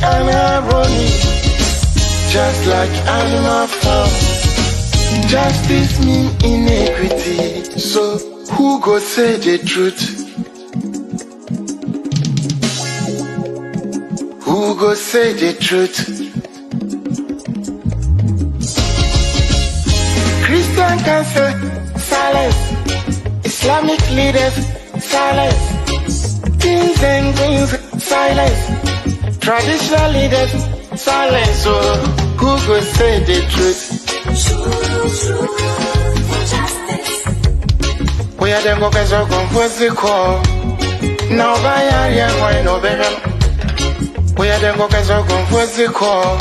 and irony, just like animal farm. Justice mean inequity, so who go say the truth? Who go say the truth? Christian can say silence, Islamic leaders silence, kings and queens silence, traditional leaders silence. So who go say the truth? We are the workers of confuse the call. Now by area, why no better? We are the workers of confuse the call.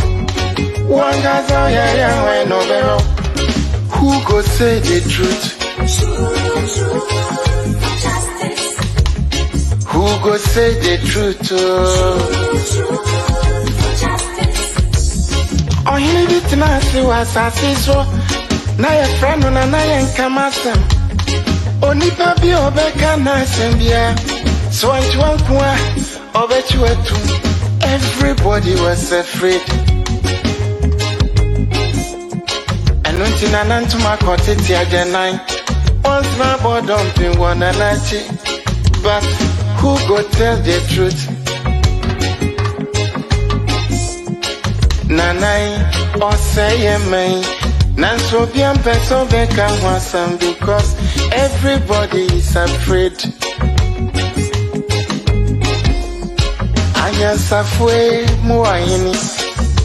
One guy's area, why no better? Who go say the truth? Who go say the truth? Oh, he need it now, see what's I see so. Now your friend on a nine come at them. Only papi obeka nice and beer. So I want one over you at two. Everybody was afraid. And until I learned to my quantity again, once my board dumping one and but who go tell the truth? Nanai or say me, Nanso bien person beka wasam because everybody is afraid. Anya safwe muayini,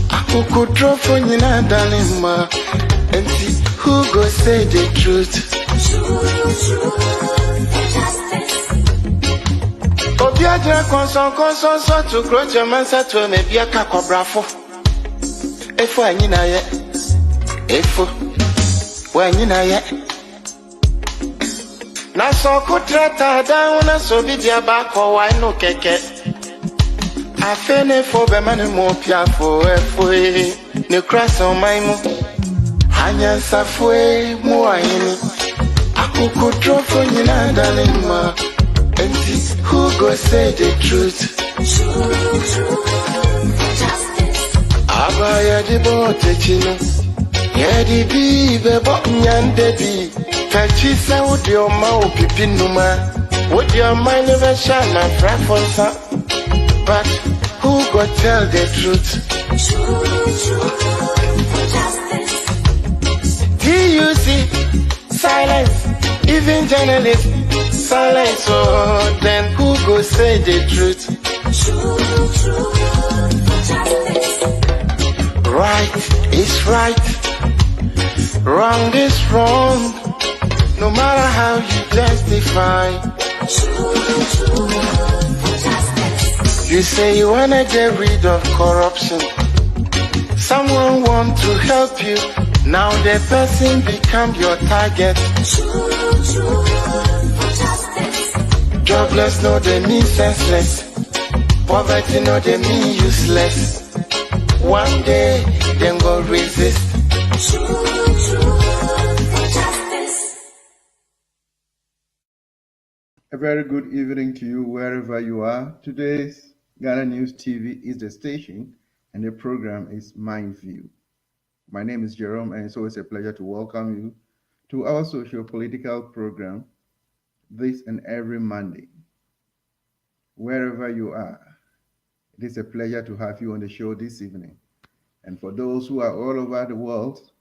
akuku drofo nyina dalima. And who go say the truth? Obiaja konson so to grow Germansa to me be a cacobrafo. Efo anyina ye. Efo. When you know yet. Na so kutrata down na so be dia back or why no keke. I fene for be man mo pia for efo. No cross on my mo. Hanya safwe mo ayini. Akuku drofo nyina dalima. And who go say the truth? Abaya di bote chino. Yedi bi bebo nyande bi. Tachi sa udi oma opipi numa. Would your mind never shine my preference? But who go tell the truth? TUC, silence. Even journalists, silence. Oh, then who go say the truth? Right is right. Wrong is wrong, no matter how you justify. You say you wanna get rid of corruption. Someone want to help you, now the person become your target. Jobless, no they mean senseless. Poverty, no they mean useless. One day, then go resist. A very good evening to you wherever you are. Today's Ghana News TV is the station and the program is MyView. My name is Jerome and it's always a pleasure to welcome you to our socio-political program this and every Monday. Wherever you are, it is a pleasure to have you on the show this evening. And for those who are all over the world,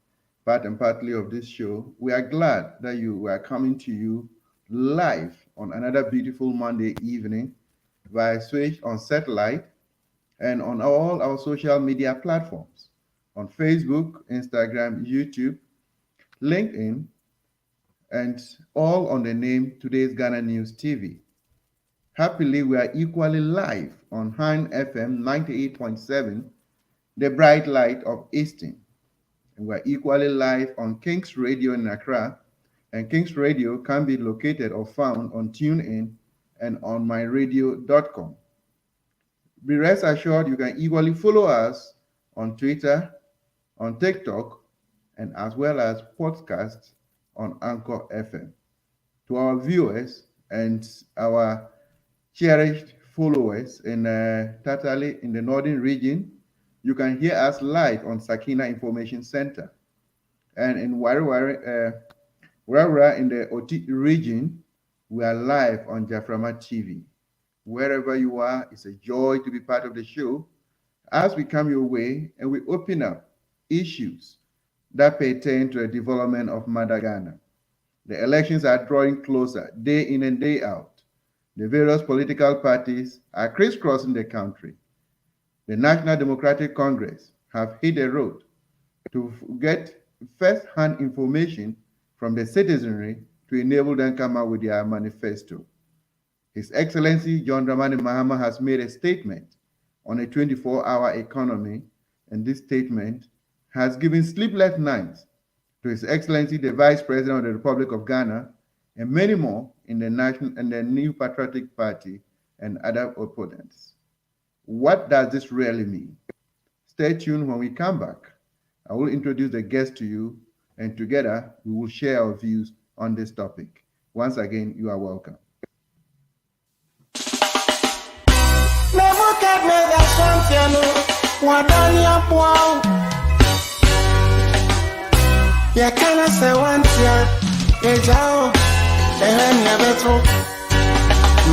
part and partly of this show, we are glad that you are coming to you live on another beautiful Monday evening via Switch on satellite and on all our social media platforms on Facebook, Instagram, YouTube, LinkedIn, and all on the name Today's Ghana News TV. Happily, we are equally live on Han FM 98.7, the bright light of Easton. And we're equally live on King's Radio in Accra, and King's Radio can be located or found on TuneIn and on myradio.com. Be rest assured you can equally follow us on Twitter, on TikTok, and as well as podcasts on Anchor FM. To our viewers and our cherished followers in Tatale in the northern region, you can hear us live on Sakina Information Center. And in Wara in the Oti region, we are live on Jaframa TV. Wherever you are, it's a joy to be part of the show as we come your way and we open up issues that pertain to the development of Mother Ghana. The elections are drawing closer day in and day out. The various political parties are crisscrossing the country. The National Democratic Congress have hit the road to get first-hand information from the citizenry to enable them to come out with their manifesto. His Excellency John Dramani Mahama has made a statement on a 24-hour economy, and this statement has given sleepless nights to His Excellency the Vice President of the Republic of Ghana and many more in the New Patriotic Party and other opponents. What does this really mean? Stay tuned when we come back. I will introduce the guest to you, and together we will share our views on this topic. Once again, you are welcome.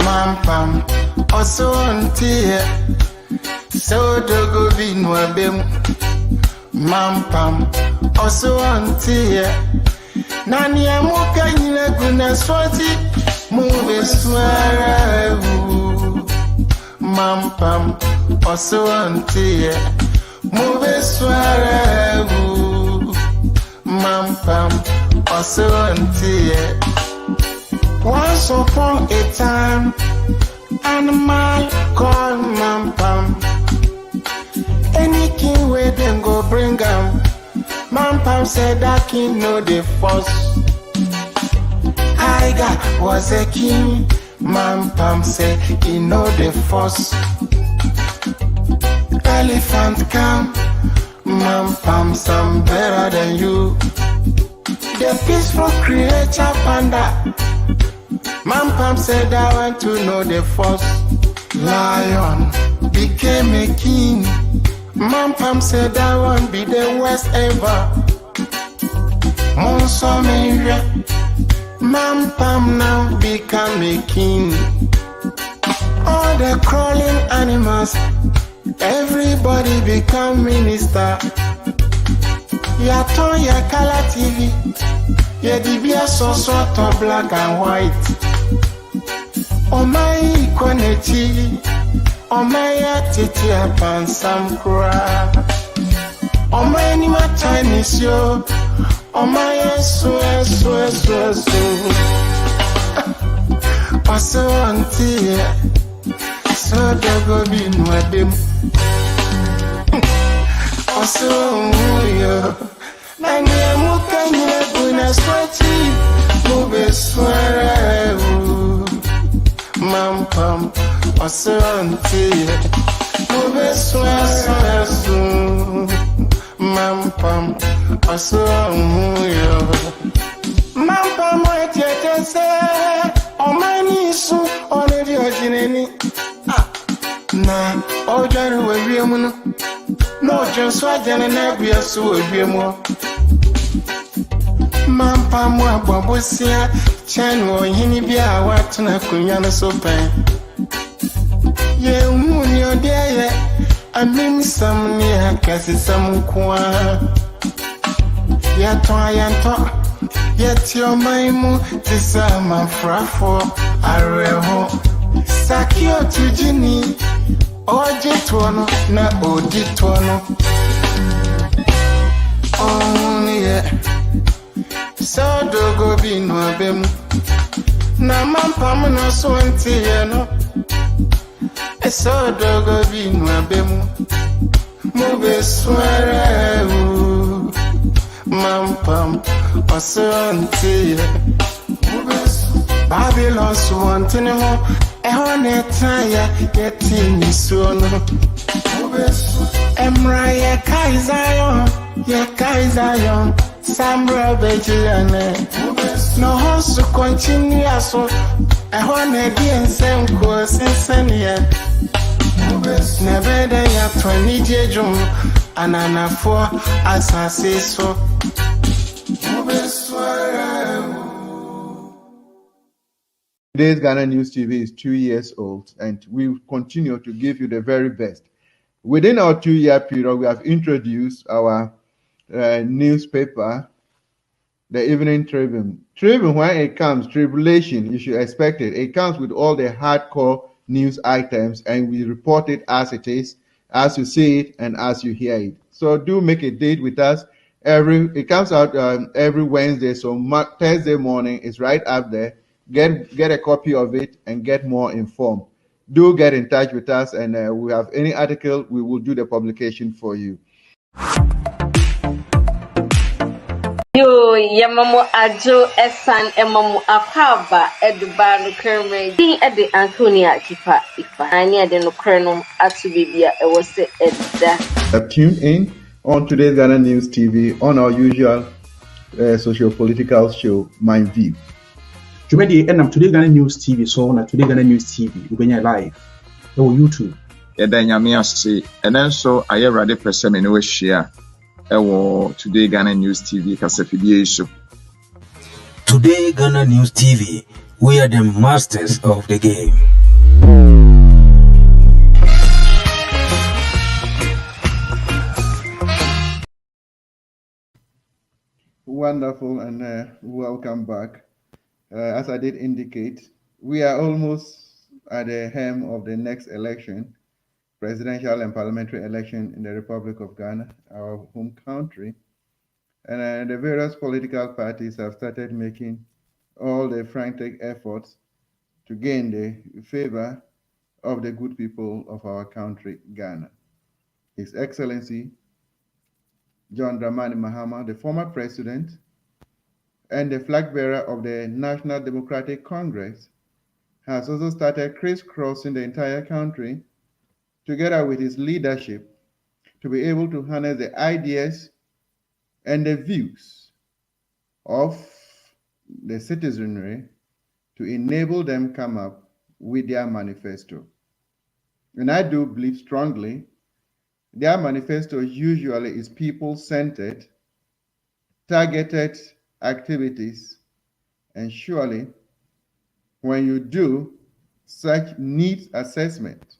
Mampam osontie so dogo vinwa bem mampam osontie nani amuka nyina guna swati move swara mampam osontie move swara mampam osontie. Once upon a time, animal called Mampam. Any king where them go bring him. Mampam said that king know the force. Tiger was a king. Mampam said he know the force. Elephant come. Mampam some better than you. The peaceful creature panda. Mampam said I want to know the force. Lion became a king. Mampam said I want to be the worst ever. Monsomeria. Mampam now become a king. All the crawling animals, everybody become minister. Yaton ya color TV. Yeah, the beer so sort of black and white. Oh my equality, oh my attitude upon some cry. Oh my anima Chinese yo, oh my so. Also auntie, so dogo bin wadem. Also yo. Nani amuka nyina guna swati mube swara mampam osonti mube swara mampam osonyo mampam wetete se omani su onedi ojineni na ojaru wewiemu no no just wajana na bia su wewiemu Mampam wa babusia chanu hini bia watu na kunyana sopen ye umuni odeye amim samni akasi samukwa ya to yeti omaimu tisama frafo areho sakio tujini oje tuono na odi tuono yeah. So dogo binwa bem na mampam no so ntie no so dogo binwa bem mo be swara mampam oso ntie Babylon so ntene ho ho ne taya yeti ni so no emra ye kaizayon Sambra Bejane no hosu continue so I want to be in same course in Senia. Never day up 20 June, and an for as I say so. Today's Ghana News TV is 2 years old, and we continue to give you the very best. Within our 2-year period, we have introduced our newspaper, the Evening Tribune. Tribune, when it comes, tribulation, you should expect it. It comes with all the hardcore news items, and we report it as it is, as you see it, and as you hear it. So do make a date with us. It comes out every Wednesday, so Thursday morning is right up there. Get a copy of it and get more informed. Do get in touch with us, and we have any article, we will do the publication for you. Yo, yamamu ajo esan emamu akaba eduba no kremre din ede Antonia Kipa ifa ani ede no kreno atu bibia e wose edda. Tune in on Today's Ghana News TV on our usual socio-political show, MyView. Jumedi enam Today Ghana News TV so na Today Ghana News TV ubenya live on YouTube. Eda nyame ase enen so aye rade pese me ne we hia ewo Today Ghana News TV kasafidie so. Today Ghana News TV, we are the masters of the game. Wonderful, and welcome back. As I did indicate, we are almost at the hem of the next election, presidential and parliamentary election in the Republic of Ghana, our home country. And the various political parties have started making all the frantic efforts to gain the favor of the good people of our country, Ghana. His Excellency John Dramani Mahama, the former president and the flag bearer of the National Democratic Congress, has also started crisscrossing the entire country together with his leadership to be able to harness the ideas and the views of the citizenry to enable them come up with their manifesto. And I do believe strongly their manifesto usually is people-centered, targeted activities, and surely when you do such needs assessment,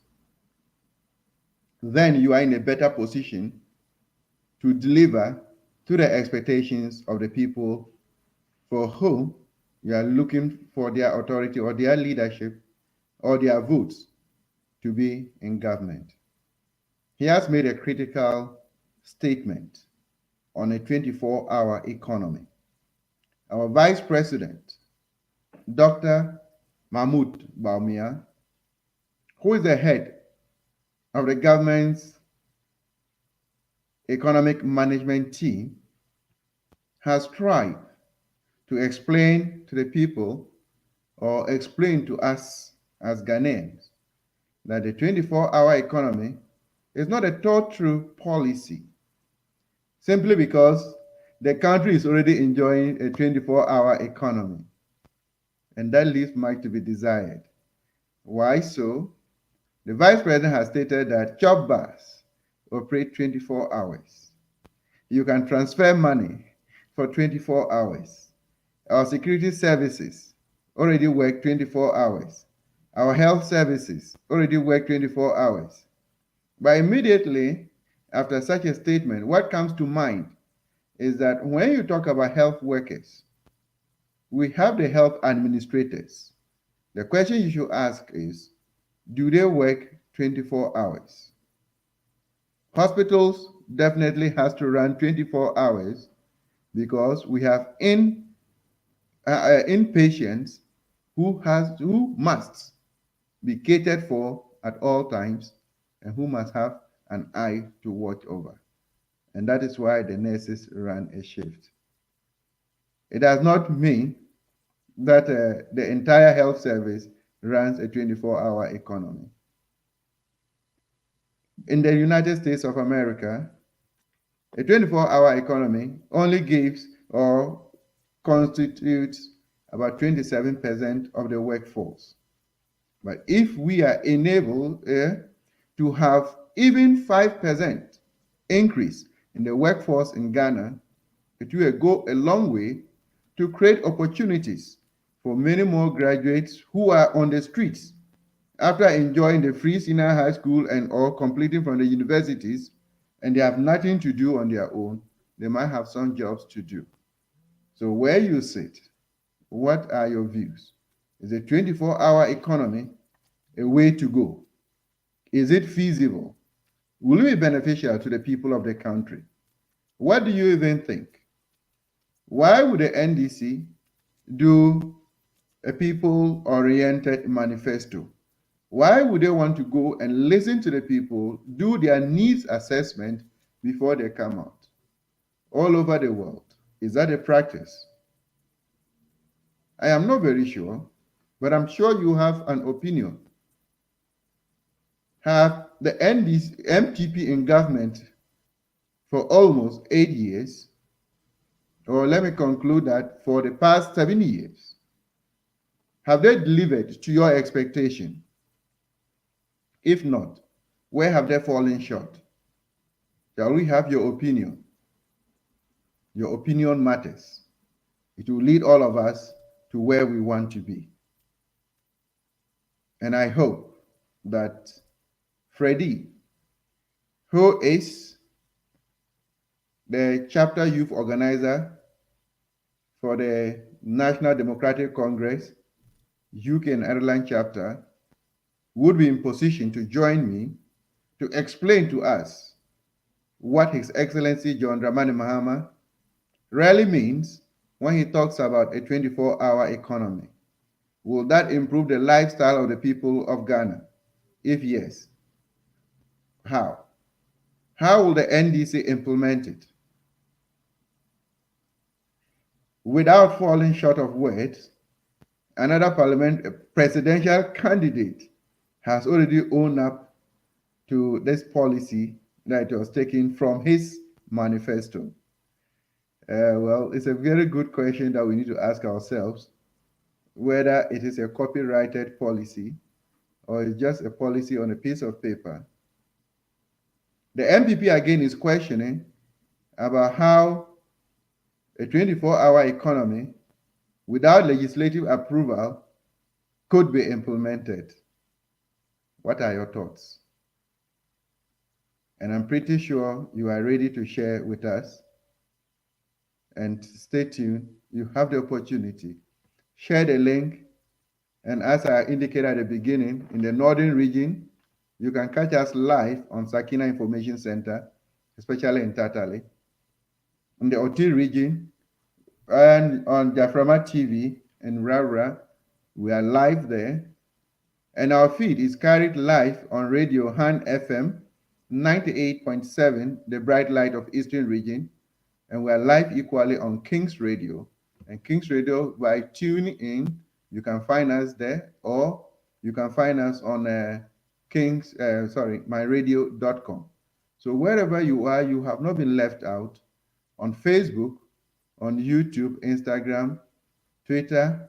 then you are in a better position to deliver to the expectations of the people for whom you are looking for their authority or their leadership or their votes to be in government. He has made a critical statement on a 24-hour economy. Our Vice President, Dr. Mahmoud Bawumia, who is the head of the government's economic management team, has tried to explain to the people or explain to us as Ghanaians that the 24-hour economy is not a thought-through policy simply because the country is already enjoying a 24-hour economy, and that leaves much to be desired. Why so? The Vice President has stated that chop bars operate 24 hours. You can transfer money for 24 hours. Our security services already work 24 hours. Our health services already work 24 hours. But immediately after such a statement, what comes to mind is that when you talk about health workers, we have the health administrators. The question you should ask is, do they work 24 hours? Hospitals definitely has to run 24 hours because we have inpatients who must be catered for at all times and who must have an eye to watch over. And that is why the nurses run a shift. It does not mean that the entire health service runs a 24-hour economy. In the United States of America, a 24-hour economy only gives or constitutes about 27% of the workforce. But if we are enabled to have even 5% increase in the workforce in Ghana, it will go a long way to create opportunities for many more graduates who are on the streets after enjoying the free senior high school and or completing from the universities, and they have nothing to do on their own. They might have some jobs to do. So where you sit, what are your views? Is a 24-hour economy a way to go? Is it feasible? Will it be beneficial to the people of the country? What do you even think? Why would the NDC do a people-oriented manifesto? Why would they want to go and listen to the people, do their needs assessment before they come out? All over the world, is that a practice? I am not very sure, but I'm sure you have an opinion. Have the NDC, MTP in government for almost 8 years, or let me conclude that for the past 7 years, have they delivered to your expectation? If not, where have they fallen short? Shall we have your opinion? Your opinion matters. It will lead all of us to where we want to be. And I hope that Freddie, who is the chapter youth organizer for the National Democratic Congress, UK and Ireland chapter, would be in position to join me to explain to us what His Excellency John Dramani Mahama really means when he talks about a 24-hour economy. Will that improve the lifestyle of the people of Ghana? If yes, how? How will the NDC implement it? Without falling short of words, another presidential candidate has already owned up to this policy that was taken from his manifesto. Well, it's a very good question that we need to ask ourselves, whether it is a copyrighted policy or it's just a policy on a piece of paper. The MPP again is questioning about how a 24-hour economy without legislative approval could be implemented. What are your thoughts? And I'm pretty sure you are ready to share with us. And stay tuned. You have the opportunity. Share the link. And as I indicated at the beginning, in the northern region, you can catch us live on Sakina Information Center, especially in Tatale. In the Oti region, and on Jaframa TV in Rara, we are live there. And our feed is carried live on Radio Han FM 98.7, the bright light of Eastern region. And we are live equally on King's Radio. And King's Radio, by tuning in, you can find us there, or you can find us on myradio.com. So wherever you are, you have not been left out. On Facebook, on YouTube, Instagram, Twitter,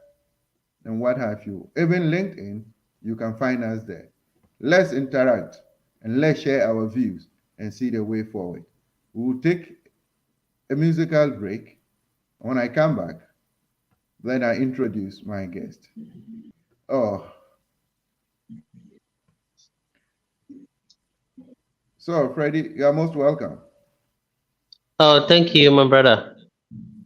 and what have you. Even LinkedIn, you can find us there. Let's interact and let's share our views and see the way forward. We'll take a musical break. When I come back, then I introduce my guest. Oh. So, Freddie, you are most welcome. Oh, thank you, my brother.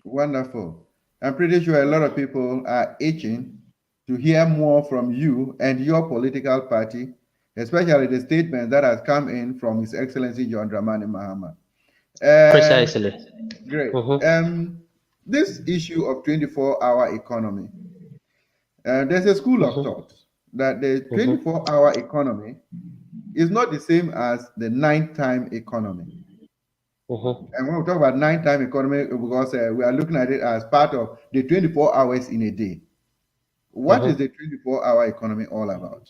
Wonderful. I'm pretty sure a lot of people are itching to hear more from you and your political party, especially the statement that has come in from His Excellency John Dramani Mahama. Precisely. Great. This issue of 24-hour economy, there's a school of thought that the 24-hour economy is not the same as the nighttime economy. And when we talk about nighttime economy, because we are looking at it as part of the 24 hours in a day. What is the 24-hour economy all about?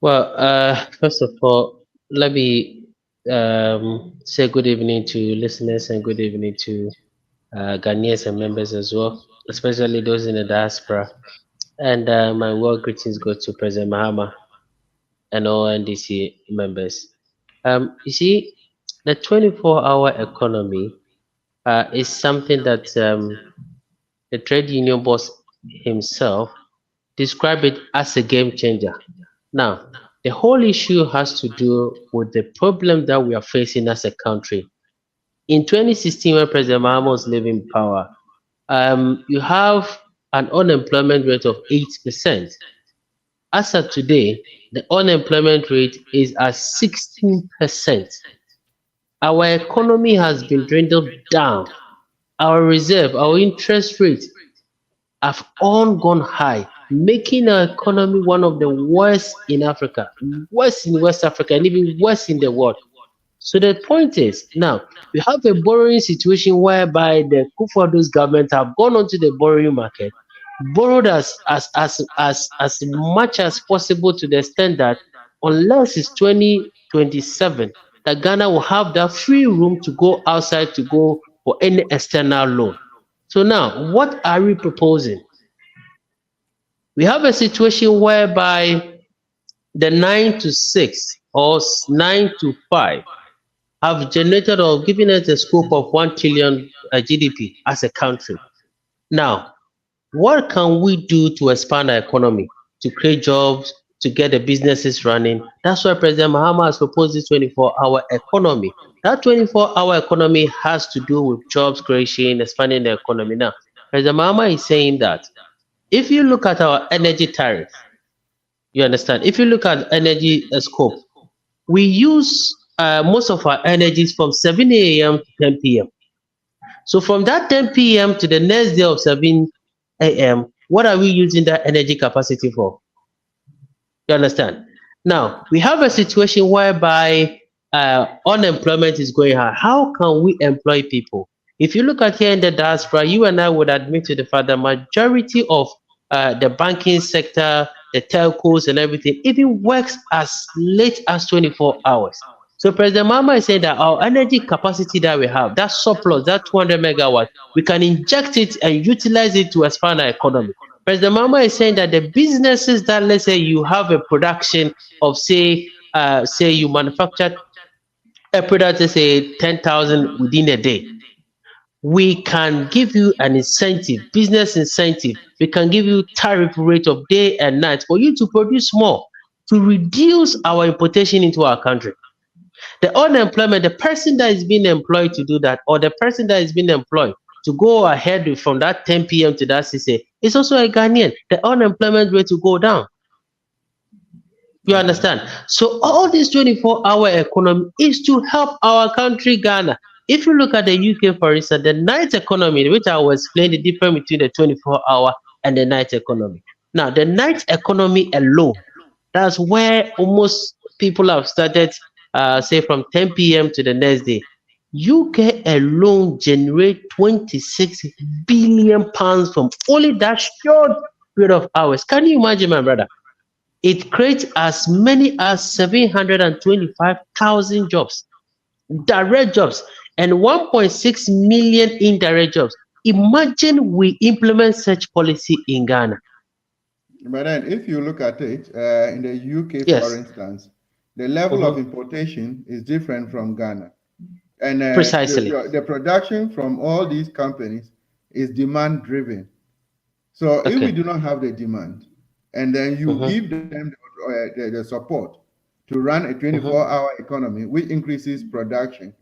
Well, first of all, let me say good evening to listeners and good evening to Ghanaians and members as well. especially those in the diaspora. And my well greetings go to President Mahama and all NDC members. You see, the 24-hour economy is something that the trade union boss himself described it as a game changer. Now, the whole issue has to do with the problem that we are facing as a country. In 2016, when President Mahama was leaving power, you have an unemployment rate of 8%. As of today, the unemployment rate is at 16%. Our economy has been dwindled down. Our reserve, our interest rate have all gone high, making our economy one of the worst in Africa, worst in West Africa, and even worse in the world. So the point is, now we have a borrowing situation whereby the Kufuor's government have gone onto the borrowing market, borrowed as much as possible, to the extent that unless it's 2027, that Ghana will have that free room to go outside to go for any external loan. So now, what are we proposing? We have a situation whereby the 9 to 6 or 9 to 5 have generated or given us a scope of 1 trillion GDP as a country. Now, what can we do to expand our economy, to create jobs, to get the businesses running? That's why President Mahama has proposed this 24-hour economy. That 24-hour economy has to do with jobs creation, expanding the economy. Now, President Mahama is saying that if you look at our energy tariff, you understand, if you look at energy scope, we use most of our energies from 7 a.m. to 10 p.m. So from that 10 p.m. to the next day of 7 a.m., what are we using that energy capacity for? You understand? Now, we have a situation whereby unemployment is going high. How can we employ people? If you look at here in the diaspora, you and I would admit to the fact that majority of the banking sector, the telcos and everything, even works as late as 24 hours. So President Mahama is saying that our energy capacity that we have, that surplus, that 200 megawatts, we can inject it and utilize it to expand our economy. President Mahama is saying that the businesses that, let's say you have a production of, say you manufacture a product, let's say 10,000 within a day, we can give you an incentive, business incentive. We can give you tariff rate of day and night for you to produce more, to reduce our importation into our country. The unemployment, the person that is being employed to do that, or the person that is being employed to go ahead from that 10 p.m. to that 6 a.m. is also a Ghanaian. The unemployment rate will go down. You understand? So all this 24-hour economy is to help our country, Ghana. If you look at the UK, for instance, the night economy, which I will explain the difference between the 24-hour and the night economy. Now, the night economy alone, that's where almost people have started, say from 10 p.m. to the next day. UK alone generate 26 billion pounds from only that short period of hours. Can you imagine, my brother? It creates as many as 725,000 jobs, direct jobs, and 1.6 million indirect jobs. Imagine we implement such policy in Ghana. But then if you look at it, in the UK, Yes. for instance, the level of importation is different from Ghana. And Precisely. The production from all these companies is demand driven. So if we do not have the demand, and then you give them the support to run a 24-hour economy, which increases production,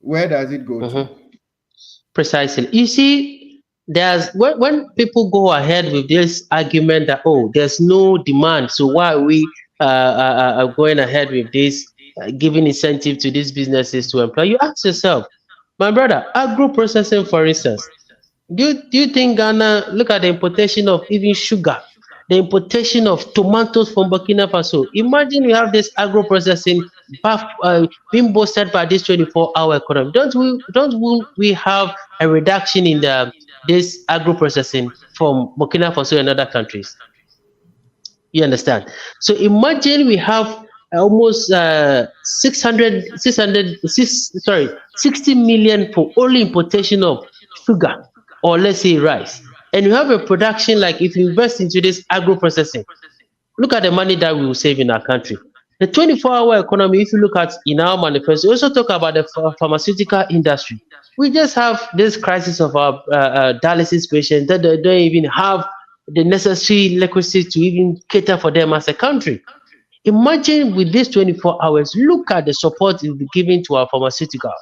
where does it go to? Precisely. You see, there's when people go ahead with this argument that, oh, there's no demand, so why are we going ahead with this, giving incentive to these businesses to employ? You ask yourself, my brother, agro processing, for instance, do you think Ghana, look at the importation of even sugar, the importation of tomatoes from Burkina Faso? Imagine we have this agro processing being boosted by this 24-hour economy. Don't we have a reduction in this agro processing from Burkina Faso and other countries? You understand? So imagine we have almost 60 million for only importation of sugar, or let's say rice. and you have a production, like if you invest into this agro processing, look at the money that we will save in our country. The 24-hour economy, if you look at in our manifesto, we also talk about the pharmaceutical industry. We just have this crisis of our dialysis patients that they don't even have the necessary liquidity to even cater for them as a country. Imagine with these 24 hours, look at the support it will be given to our pharmaceuticals.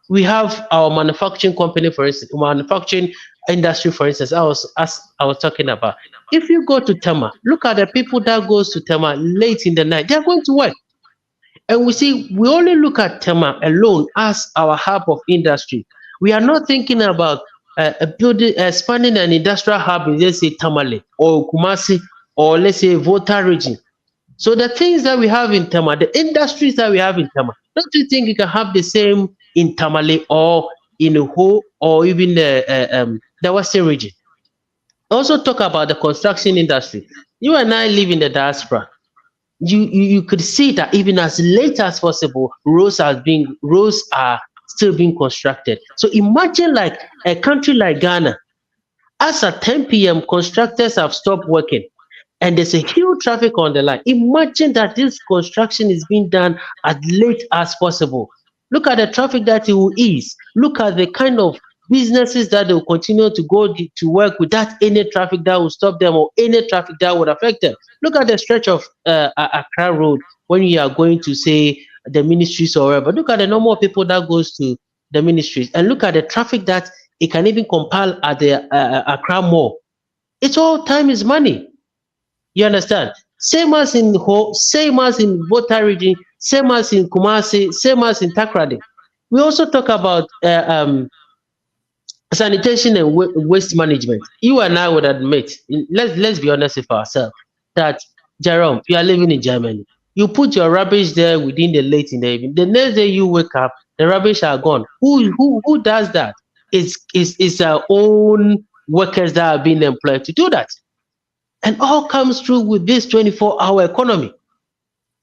We have our manufacturing company, for instance, manufacturing industry, for instance, as I was talking about. If you go to Tema, look at the people that goes to Tema late in the night, they are going to work. And we only look at Tema alone as our hub of industry. We are not thinking about expanding an industrial hub in, let's say, Tamale or Kumasi or, let's say, Volta region. So the things that we have in Tema, the industries that we have in Tema, don't you think you can have the same in Tamale or in Ho or even the Western region? Also talk about the construction industry. You and I live in the diaspora. You could see that even as late as possible, roads are still being constructed. So imagine like a country like Ghana, as at 10 p.m., constructors have stopped working and there's a huge traffic on the line. Imagine that this construction is being done as late as possible. Look at the traffic that it will ease. Look at the kind of businesses that they will continue to go to work without any traffic that will stop them or any traffic that would affect them. Look at the stretch of Accra Road when you are going to, say, the ministries or wherever. Look at the number of people that goes to the ministries and look at the traffic that it can even compile at the Accra Mall. It's all time is money. You understand? Same as in Ho, same as in Volta region, same as in Kumasi, same as in Takrady. We also talk about sanitation and waste management. You and I would admit, let's be honest with ourselves, that Jerome, you are living in Germany. You put your rubbish there within the late in the evening. The next day you wake up, the rubbish are gone. Who does that? It's our own workers that are being employed to do that. And all comes through with this 24-hour economy.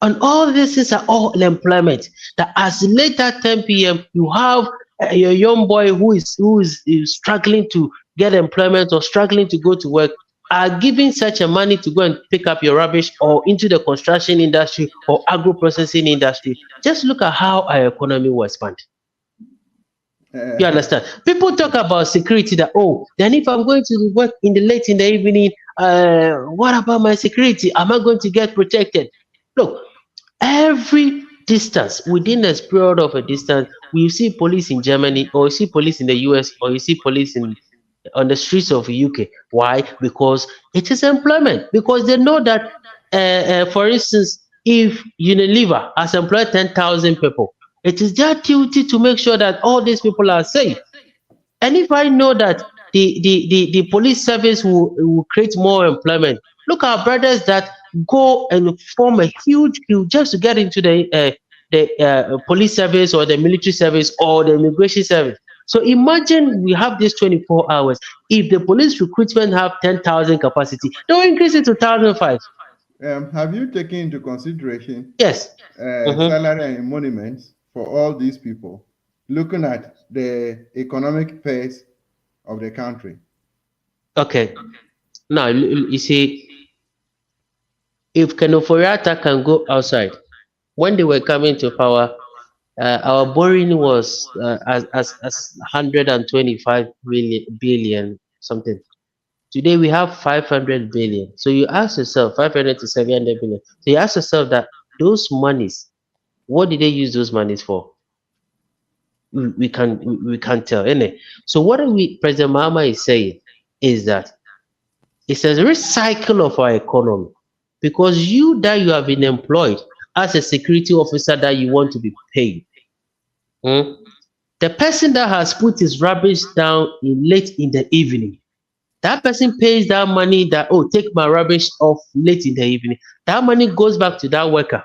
And all this is all employment. That as late as 10 p.m., you have a young boy who is struggling to get employment or struggling to go to work, are giving such a money to go and pick up your rubbish or into the construction industry or agro-processing industry. Just look at how our economy was spent. You understand? People talk about security that, oh, then if I'm going to work late in the evening, what about my security? Am I going to get protected? Look, every distance, within a period of a distance, we see police in Germany, or you see police in the US, or you see police on the streets of the UK. Why? Because it is employment. Because they know that, for instance, if Unilever has employed 10,000 people, it is their duty to make sure that all these people are safe. And if I know that the police service will create more employment, look at our brothers that go and form a huge queue just to get into the police service or the military service or the immigration service. So imagine we have this 24 hours. If the police recruitment have 10,000 capacity, they'll increase it to 1,005. Have you taken into consideration salary and emoluments for all these people, looking at the economic pace of the country? Okay. Now, you see, if Kenoforiata can go outside, when they were coming to power, our borrowing was as 125 billion something. Today we have 500 billion. So you ask yourself, 500 to 700 billion. So you ask yourself that those monies, what did they use those monies for? We can't tell. Innit? So what President Mahama is saying is that it's a recycle of our economy, because you have been employed as a security officer that you want to be paid. The person that has put his rubbish down late in the evening, that person pays that money that, oh, take my rubbish off late in the evening. That money goes back to that worker.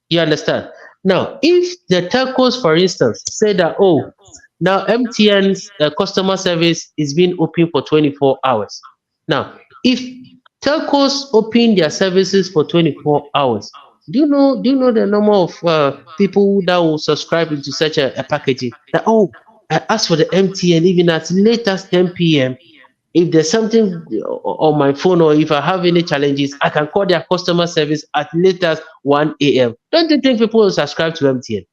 You understand? Now, if the telcos, for instance, say that, oh, now MTN's customer service is being open for 24 hours. Now, if telcos open their services for 24 hours, do you know the number of people that will subscribe into such a packaging? That, oh, as for the MTN, even as late as 10 p.m., If there's something on my phone or if I have any challenges, I can call their customer service at latest 1 a.m. Don't you think people will subscribe to MTN?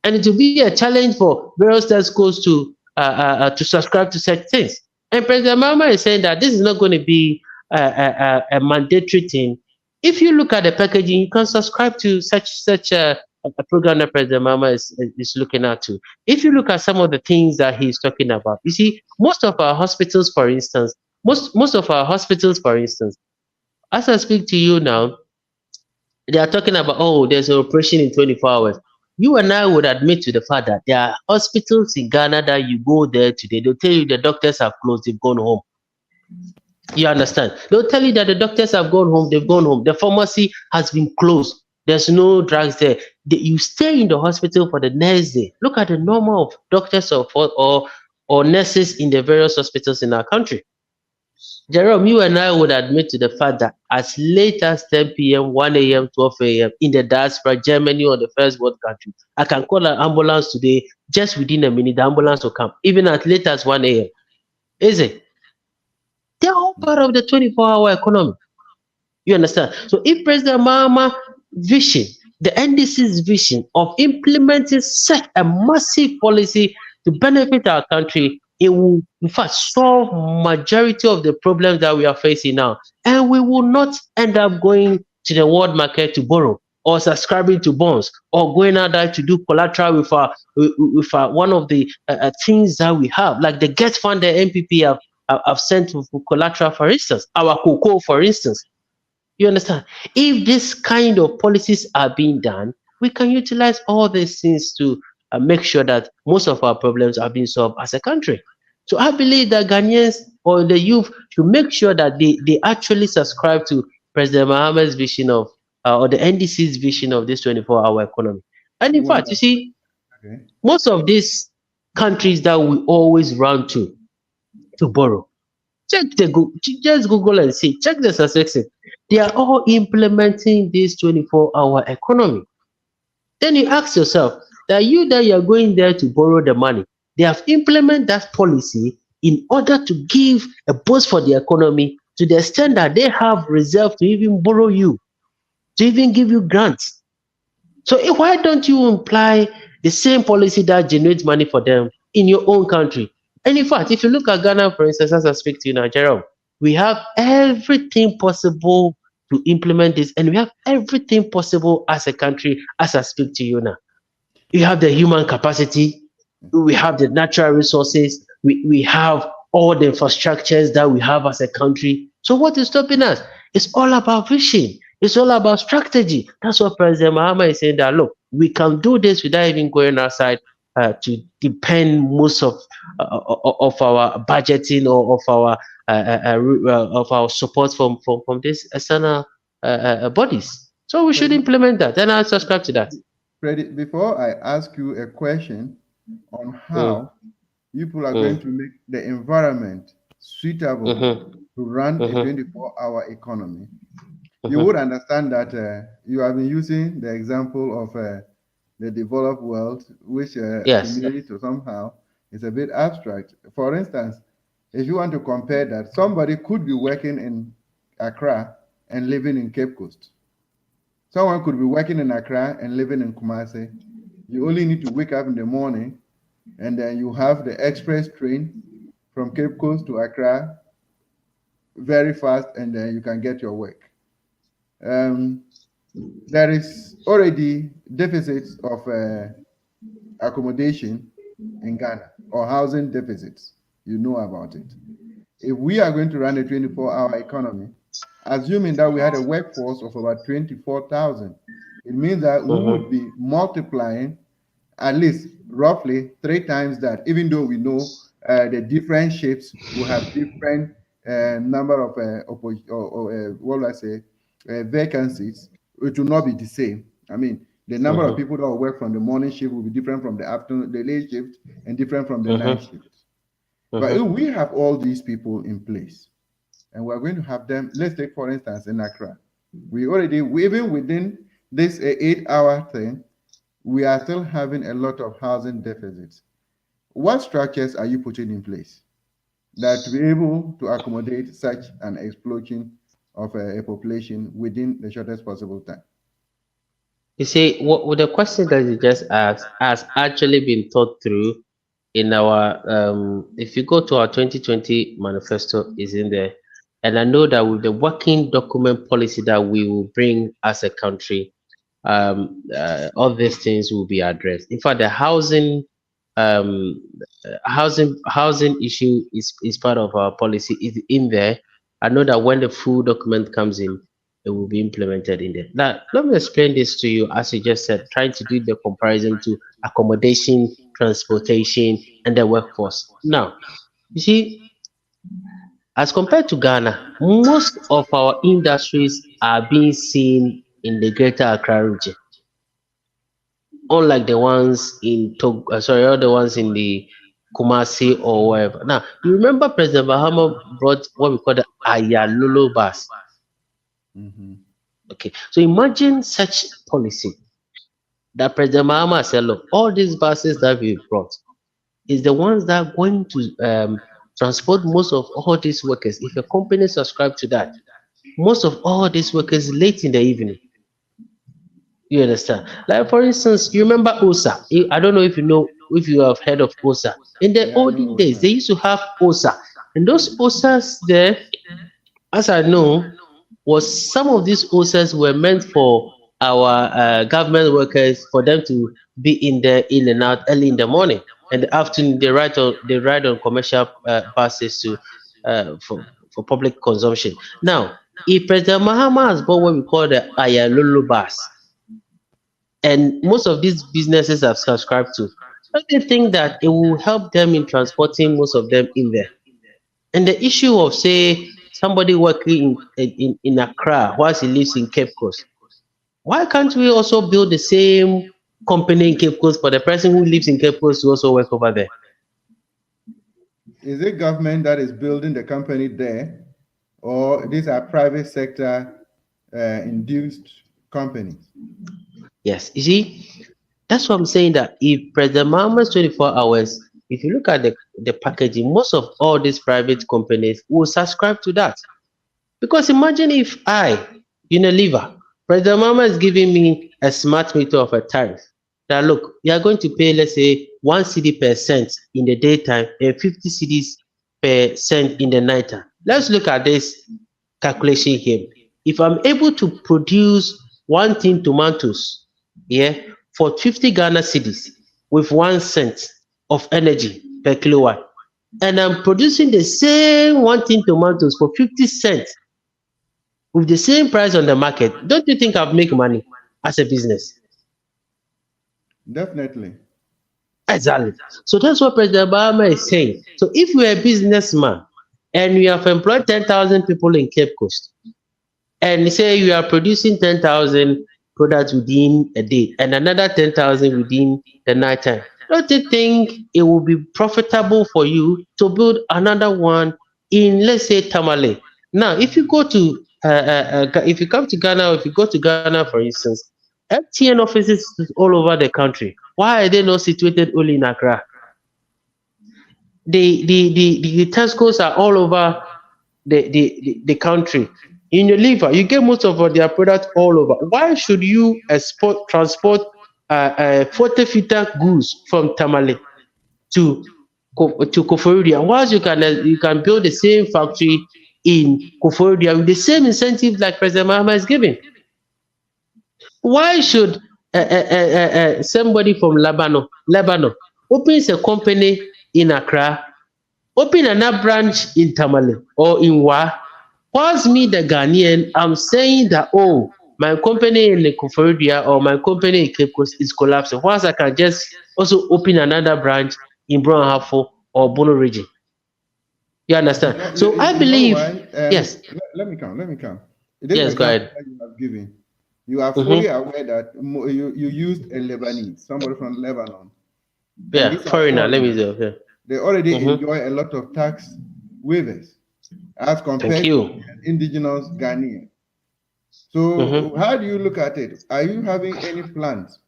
And it will be a challenge for various telcos to subscribe to such things. And President Mama is saying that this is not going to be a mandatory thing. If you look at the packaging, you can subscribe to such a program that President Mama is looking at to. If you look at some of the things that he's talking about, you see, most of our hospitals, for instance, as I speak to you now, they are talking about, oh, there's an operation in 24 hours. You and I would admit to the fact that there are hospitals in Ghana that you go there today, they'll tell you the doctors have closed, they've gone home. You understand? They'll tell you that the doctors have gone home, they've gone home. The pharmacy has been closed. There's no drugs there. You stay in the hospital for the next day. Look at the number of doctors or nurses in the various hospitals in our country. Jerome, you and I would admit to the fact that as late as 10 p.m., 1 a.m., 12 a.m. in the diaspora, Germany or the first world country, I can call an ambulance today, just within a minute, the ambulance will come, even as late as 1 a.m. Is it? They're all part of the 24-hour economy. You understand? So if President Mahama vision, the NDC's vision of implementing such a massive policy to benefit our country, it will in fact solve majority of the problems that we are facing now. And we will not end up going to the world market to borrow or subscribing to bonds or going out there to do collateral with one of the things that we have, like the Get Fund the NPP have sent for collateral, for instance, our cocoa, for instance. You understand? If this kind of policies are being done, we can utilize all these things to make sure that most of our problems are being solved as a country. So I believe that Ghanaians or the youth should make sure that they actually subscribe to President Mahama's vision of, or the NDC's vision of this 24-hour economy. And in fact, you see, most of these countries that we always run to borrow, just Google and see, check the success. They are all implementing this 24-hour economy. Then you ask yourself, that you are going there to borrow the money, they have implemented that policy in order to give a boost for the economy to the extent that they have reserve to even borrow you, to even give you grants. So why don't you imply the same policy that generates money for them in your own country? And in fact, if you look at Ghana, for instance, as I speak to you now, Jerome, we have everything possible to implement this, and we have everything possible as a country as I speak to you now. You have the human capacity, we have the natural resources, we have all the infrastructures that we have as a country. So what is stopping us? It's all about vision. It's all about strategy. That's what President Mahama is saying, that look, we can do this without even going outside to depend most of our budgeting or of our support from these external bodies. So we should implement that, and I'll subscribe to that. Freddy, before I ask you a question on how people are going to make the environment suitable to run a 24-hour economy, you would understand that you have been using the example of the developed world, which community to somehow is a bit abstract. For instance, if you want to compare that, somebody could be working in Accra and living in Cape Coast. Someone could be working in Accra and living in Kumasi. You only need to wake up in the morning, and then you have the express train from Cape Coast to Accra very fast, and then you can get your work. There is already deficits of accommodation in Ghana, or housing deficits. You know about it. If we are going to run a 24-hour economy, assuming that we had a workforce of about 24,000, it means that we would be multiplying at least roughly 3 times that, even though we know the different shapes will have different number of vacancies, it will not be the same. I mean, the number of people that will work from the morning shift will be different from the afternoon, the late shift, and different from the night shift. But if we have all these people in place, and we're going to have them, let's take for instance in Accra, we already, even within this 8-hour thing, we are still having a lot of housing deficits. What structures are you putting in place? that to be able to accommodate such an explosion of a population within the shortest possible time? You see, what the question that you just asked has actually been thought through in our if you go to our 2020 manifesto is in there, and I know that with the working document policy that we will bring as a country, all these things will be addressed. In fact, the um, housing issue is part of our policy. Is in there. I know that when the full document comes in, it will be implemented in there. Now, let me explain this to you, as you just said, trying to do the comparison to accommodation, transportation, and the workforce. Now, you see, as compared to Ghana, most of our industries are being seen in the Greater Accra region, unlike the ones in all the ones in the Kumasi or wherever. Now, you remember President Mahama brought what we call the Ayalolo bus. Mm-hmm. Okay, so imagine such policy that President Mahama said, look, all these buses that we brought is the ones that are going to transport most of all these workers. If a company subscribe to that, most of all these workers late in the evening. You understand? Like for instance, you remember OSA. I don't know if you have heard of OSA. In the Yeah, I know olden what's days, that. they used to have OSA, and those OSAs there, as I know, was some of these OSAs were meant for our government workers for them to be in and out early in the morning, and the afternoon they ride on commercial buses to for public consumption. Now, if President Mahama has bought what we call the Ayalolo bus, and most of these businesses have subscribed to, don't they think that it will help them in transporting most of them in there? And the issue of, say, somebody working in Accra whilst he lives in Cape Coast, why can't we also build the same company in Cape Coast for the person who lives in Cape Coast to also work over there? Is it government that is building the company there, or these are private sector induced companies? Yes, you see, that's what I'm saying, that if President Mahama's 24 hours, if you look at the packaging, most of all these private companies will subscribe to that. Because imagine if Unilever, President Mama is giving me a smart meter of a tariff. That look, you are going to pay, let's say, 1 cedi per cent in the daytime and 50 cedis per cent in the nighttime. Let's look at this calculation here. If I'm able to produce 1 tin tomatoes, yeah, for 50 Ghana cedis with 1 cent of energy per kilowatt, and I'm producing the same 1 tin tomatoes for 50 cents with the same price on the market, don't you think I've make money as a business? Definitely. Exactly. So that's what President Obama is saying. So if you're a businessman and you have employed 10,000 people in Cape Coast, and you say you are producing 10,000 products within a day and another 10,000 within the night time, don't you think it will be profitable for you to build another one in, let's say, Tamale? Now, if you go to if you come to Ghana, or if you go to Ghana, for instance, MTN offices all over the country. Why are they not situated only in Accra? The Tesco's are all over the country. In your liver, you get most of their products all over. Why should you transport 40 feet goods from Tamale to Koforidua? Whilst you can build the same factory in Koforidua with the same incentives like President Mahama is giving. Why should somebody from Lebanon opens a company in Accra, open another branch in Tamale or in Wa? Whilst me, the Ghanaian, I'm saying that, oh, my company in Koforidua or my company in Cape Coast is collapsing. Whilst I can just also open another branch in Brown-Hafo or Bono region. You understand? So I believe, yes. Let me come. This Yes, go example ahead. that you have given, you are fully aware that you used a Lebanese, somebody from Lebanon. Yeah, And these are foreigner, let me foreigners. say. Yeah. They already enjoy a lot of tax waivers as compared Thank to you. indigenous Ghanaian. So how do you look at it? Are you having any plans?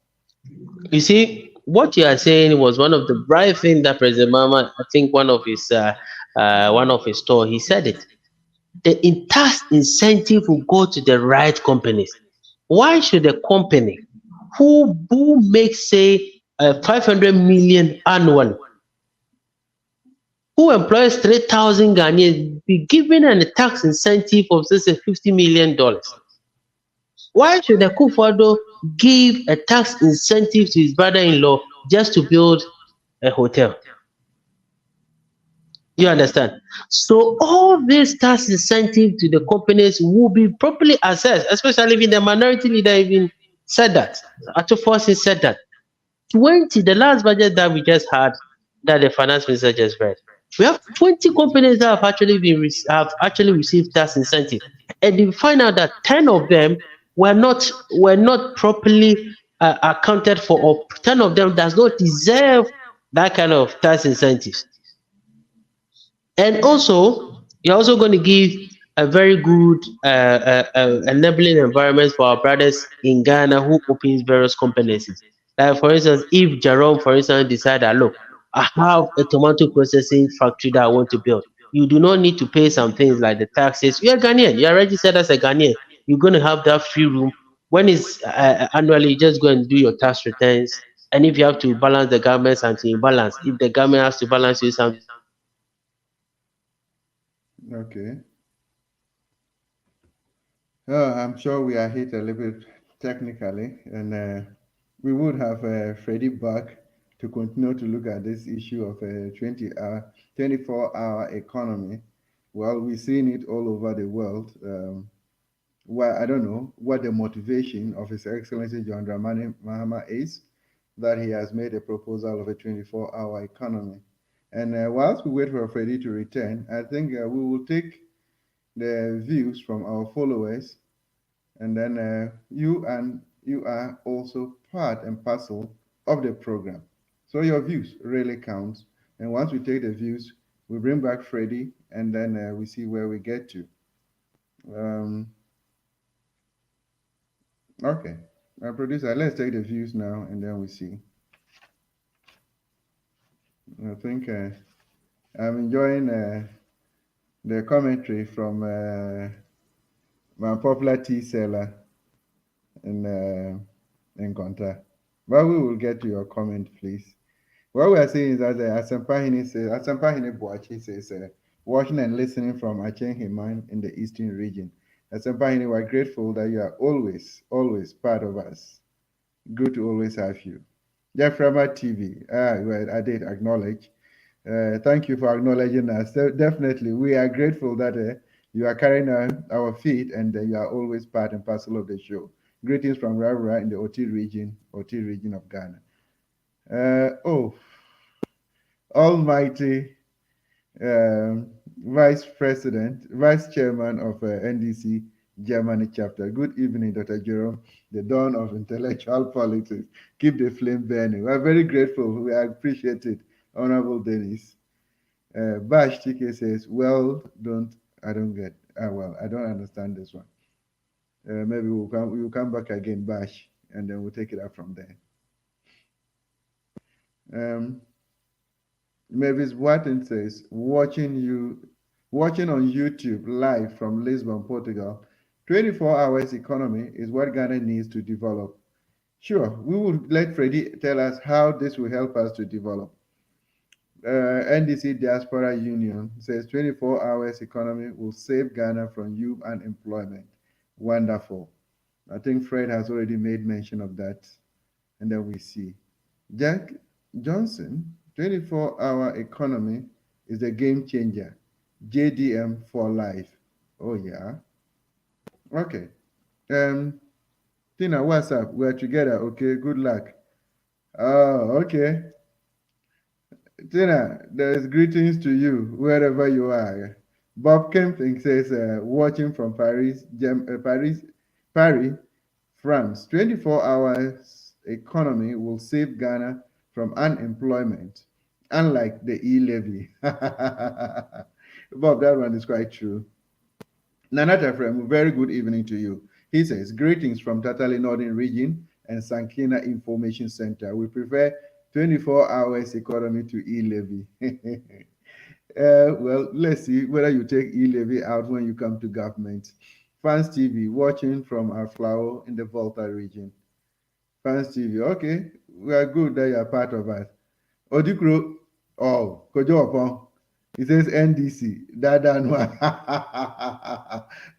You see, what you are saying was one of the bright things that President Mama, I think one of his store, he said it. The tax incentive will go to the right companies. Why should a company who makes say 500 million annually, who employs 3,000 Ghanaians, be given a tax incentive of say $50 million? Why should a Akufo-Addo give a tax incentive to his brother-in-law just to build a hotel? You understand? So all these tax incentive to the companies will be properly assessed, especially if the minority leader even said that. Arthur Forson said that. The last budget that we just had, that the finance minister just read, we have 20 companies that have actually received tax incentive, and you find out that 10 of them were not properly accounted for, or 10 of them does not deserve that kind of tax incentives. And also, you're also going to give a very good enabling environment for our brothers in Ghana who opens various companies. Like, for instance, if Jerome, for instance, decide that, look, I have a tomato processing factory that I want to build, you do not need to pay some things like the taxes. You're Ghanaian, you're registered as a Ghanaian, you're going to have that free room. When it's annually, you just go and do your tax returns. And if you have to balance the government, something you balance. If the government has to balance you something, Okay. I'm sure we are hit a little bit technically, and we would have Freddie back to continue to look at this issue of a 24-hour economy. Well, we've seen it all over the world. Well, I don't know what the motivation of His Excellency John Dramani Mahama is, that he has made a proposal of a 24-hour economy. And whilst we wait for Freddie to return, I think we will take the views from our followers, and then you are also part and parcel of the program. So your views really count. And once we take the views, we bring back Freddie, and then we see where we get to. Okay, producer, let's take the views now, and then we see. I think I'm enjoying the commentary from my popular tea seller in Conta. But we will get to your comment, please. What we are saying is that Asampahini Boachi says, watching and listening from Achen Himan in the Eastern region. Asampahini, we're grateful that you are always part of us. Good to always have you. Jefframa TV, well, I did acknowledge. Thank you for acknowledging us. So definitely, we are grateful that you are carrying our feet, and you are always part and parcel of the show. Greetings from Ravra in the OT region of Ghana. Almighty Vice Chairman of NDC Germany chapter. Good evening, Dr. Jerome, the dawn of intellectual politics. Keep the flame burning. We're very grateful. We appreciate it. Honorable Dennis. Bash TK says, I don't understand this one. Maybe we'll come back again, Bash, and then we'll take it up from there. Mavis Watton says, watching on YouTube live from Lisbon, Portugal. 24 hours economy is what Ghana needs to develop. Sure, we will let Freddie tell us how this will help us to develop. NDC Diaspora Union says 24 hours economy will save Ghana from youth unemployment. Wonderful. I think Fred has already made mention of that. And then we see. Jack Johnson, 24-hour economy is a game changer. JDM for life. Oh, yeah. Okay. Tina, what's up? We're together. Okay, good luck. Oh, okay. Tina, there's greetings to you wherever you are. Bob Kemping says, watching from Paris, Paris, France. 24 hours economy will save Ghana from unemployment, unlike the e-levy. Bob, that one is quite true. Nanata Frem, very good evening to you. He says, greetings from Tatali Northern Region and Sankina Information Center. We prefer 24 hours economy to e-levy. Well, let's see whether you take e-levy out when you come to government. Fans TV, watching from our flower in the Volta region. Fans TV, okay, we are good that you are part of us. Odikro, oh, Kojo Opon. He says NDC. Dada no.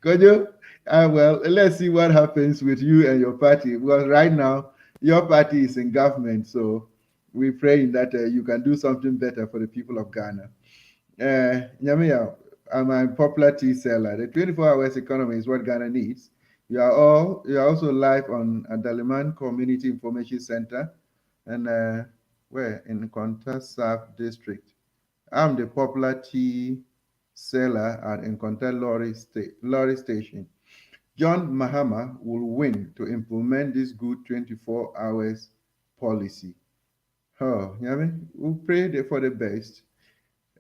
Kojo, well, let's see what happens with you and your party. Because right now, your party is in government. So we're praying that you can do something better for the people of Ghana. Nyamiya, I'm a popular tea seller. The 24 hours economy is what Ghana needs. You are also live on Daliman Community Information Center and where in Konta District. I'm the popular tea seller at Nkonta Lorry Station. John Mahama will win to implement this good 24 hours policy. Oh, we'll pray for the best.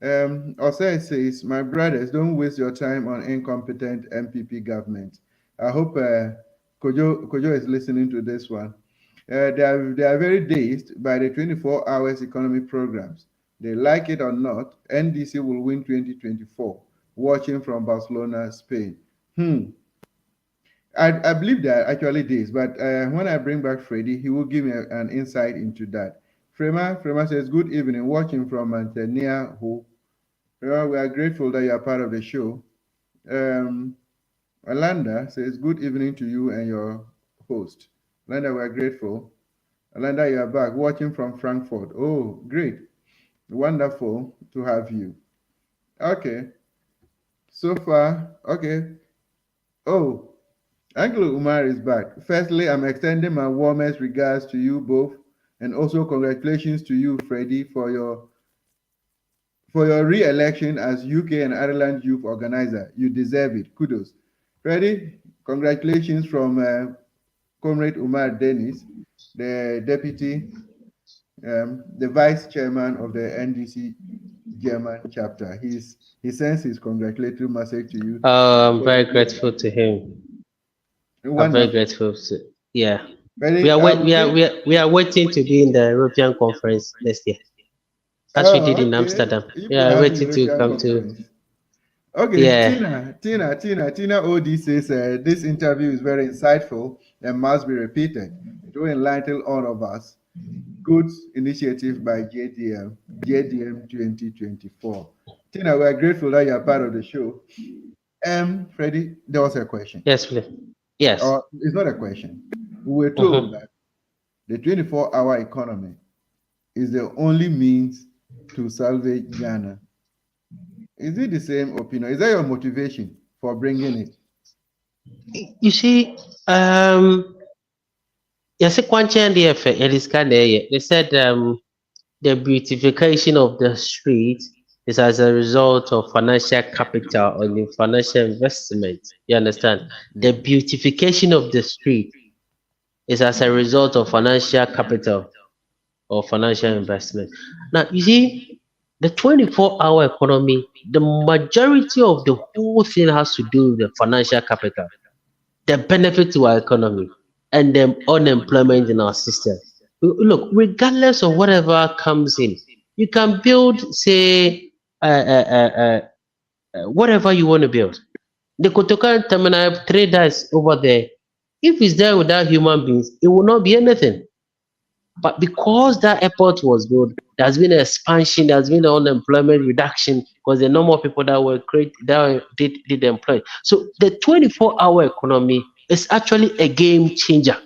Osei says, my brothers, don't waste your time on incompetent MPP government. I hope Kojo is listening to this one. They are very dazed by the 24 hours economy programs. They like it or not, NDC will win 2024. Watching from Barcelona, Spain. I believe they are actually dazed, but when I bring back Freddie, he will give me an insight into that. Frema says, good evening, watching from Mantegna, who we are grateful that you are part of the show. Alanda says, good evening to you and your host. Alanda, we are grateful. Alanda, you are back, watching from Frankfurt. Oh, great. Wonderful to have you. Okay. So far, okay. Oh, Uncle Umar is back. Firstly, I'm extending my warmest regards to you both, and also congratulations to you, Freddie, for your re-election as UK and Ireland Youth Organizer. You deserve it. Kudos. Freddie, congratulations from Comrade Umar Dennis, the deputy, the vice chairman of the NDC German chapter. He sends his congratulatory message to you. I'm very grateful to him. Wonderful. I'm very grateful to, yeah. Freddie, We are waiting to be in the European conference next year, as we did in Amsterdam. Yeah, waiting to come to. Okay, Yeah. Tina OD says this interview is very insightful and must be repeated. It will enlighten all of us. Good initiative by JDM 2024. Tina, we are grateful that you are part of the show. Freddie, there was a question. Yes, please. Yes. It's not a question. We were told that the 24-hour economy is the only means to salvage Ghana. Is it the same opinion? Is that your motivation for bringing it? You see, yes, they said the beautification of the street is as a result of financial capital or the financial investment. You understand? The beautification of the street is as a result of financial capital or financial investment. Now, you see, the 24-hour economy, the majority of the whole thing has to do with the financial capital, the benefit to our economy, and the unemployment in our system. Look, regardless of whatever comes in, you can build, say, whatever you want to build. The Kotoka terminal traders over there, if it's there without human beings, it will not be anything. But because that airport was built, there's been an expansion, there's been an unemployment reduction because the number of people that were created that did employ. So the 24-hour economy is actually a game changer.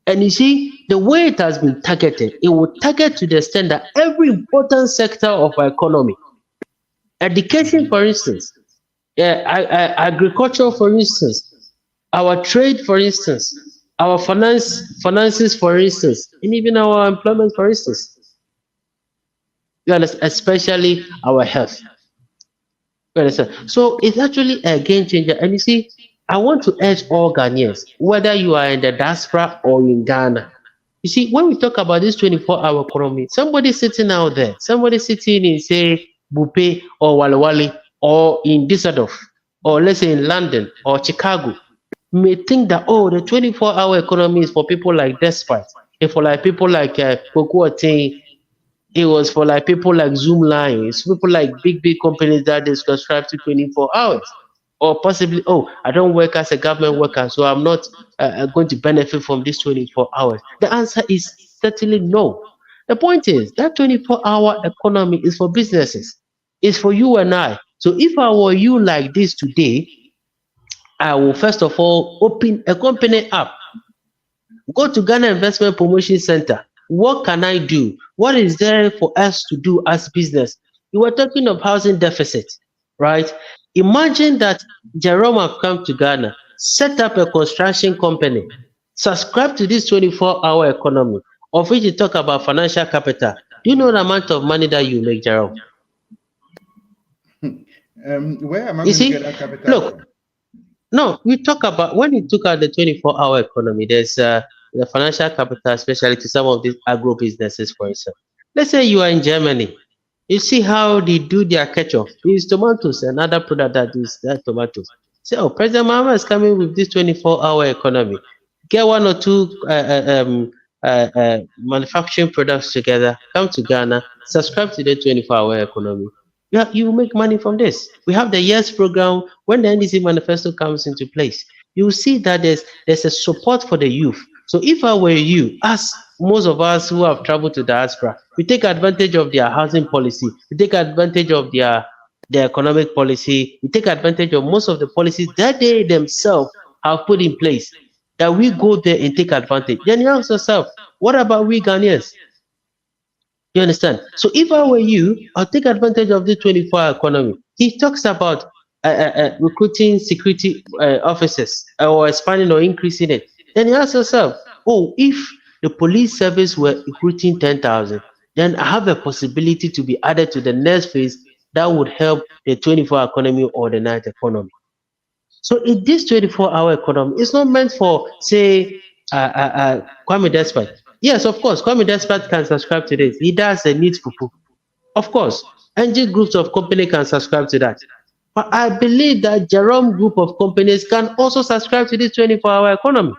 And you see, the way it has been targeted, it will target to the extent that every important sector of our economy, education, for instance, agriculture, for instance, our trade, for instance, our finances, for instance, and even our employment, for instance. You understand? Especially our health. You understand? So it's actually a game changer. And you see, I want to urge all Ghanaians, whether you are in the diaspora or in Ghana. You see, when we talk about this 24-hour economy, somebody sitting out there, somebody sitting in, say, Bupe or Walawali or in Düsseldorf, or let's say in London or Chicago, may think that, oh, the 24-hour economy is for people like Despite. If for like people like Kokuotin, it was for like people like Zoom Lines, people like big companies that they subscribe to 24 hours. Or possibly, oh, I don't work as a government worker, so I'm not going to benefit from this 24 hours. The answer is certainly no. The point is that 24-hour economy is for businesses, it's for you and I. So if I were you like this today, I will first of all open a company app. Go to Ghana Investment Promotion Center. What can I do? What is there for us to do as business? You were talking of housing deficit, right? Imagine that Jerome have come to Ghana, set up a construction company, subscribe to this 24-hour economy, of which you talk about financial capital. Do you know the amount of money that you make, Jerome? Where am I You going to see, get that capital look, from? no, we talk about when you took out the 24-hour economy, there's the financial capital, especially to some of these agro businesses, for instance. Let's say you are in Germany. You see how they do their ketchup. These tomatoes, another product that is that tomatoes. Say, oh, President Mahama is coming with this 24-hour economy. Get one or two manufacturing products together, come to Ghana, subscribe to the 24-hour economy. You will make money from this. We have the YES program. When the NDC manifesto comes into place, you will see that there's a support for the youth. So if I were you, as most of us who have traveled to diaspora, we take advantage of their housing policy, we take advantage of their economic policy, we take advantage of most of the policies that they themselves have put in place, that we go there and take advantage. Then you ask yourself, what about we Ghanaians? You understand? So if I were you, I'll take advantage of the 24-hour economy. He talks about recruiting security officers or expanding or increasing it. Then you ask yourself, oh, if the police service were recruiting 10,000, then I have a possibility to be added to the next phase that would help the 24-hour economy or the night economy. So in this 24-hour economy, it's not meant for, say, Kwame Despite. Yes, of course, Kwame Despite can subscribe to this. He does a needs fufu. Of course, NG groups of company can subscribe to that. But I believe that Jerome group of companies can also subscribe to this 24-hour economy.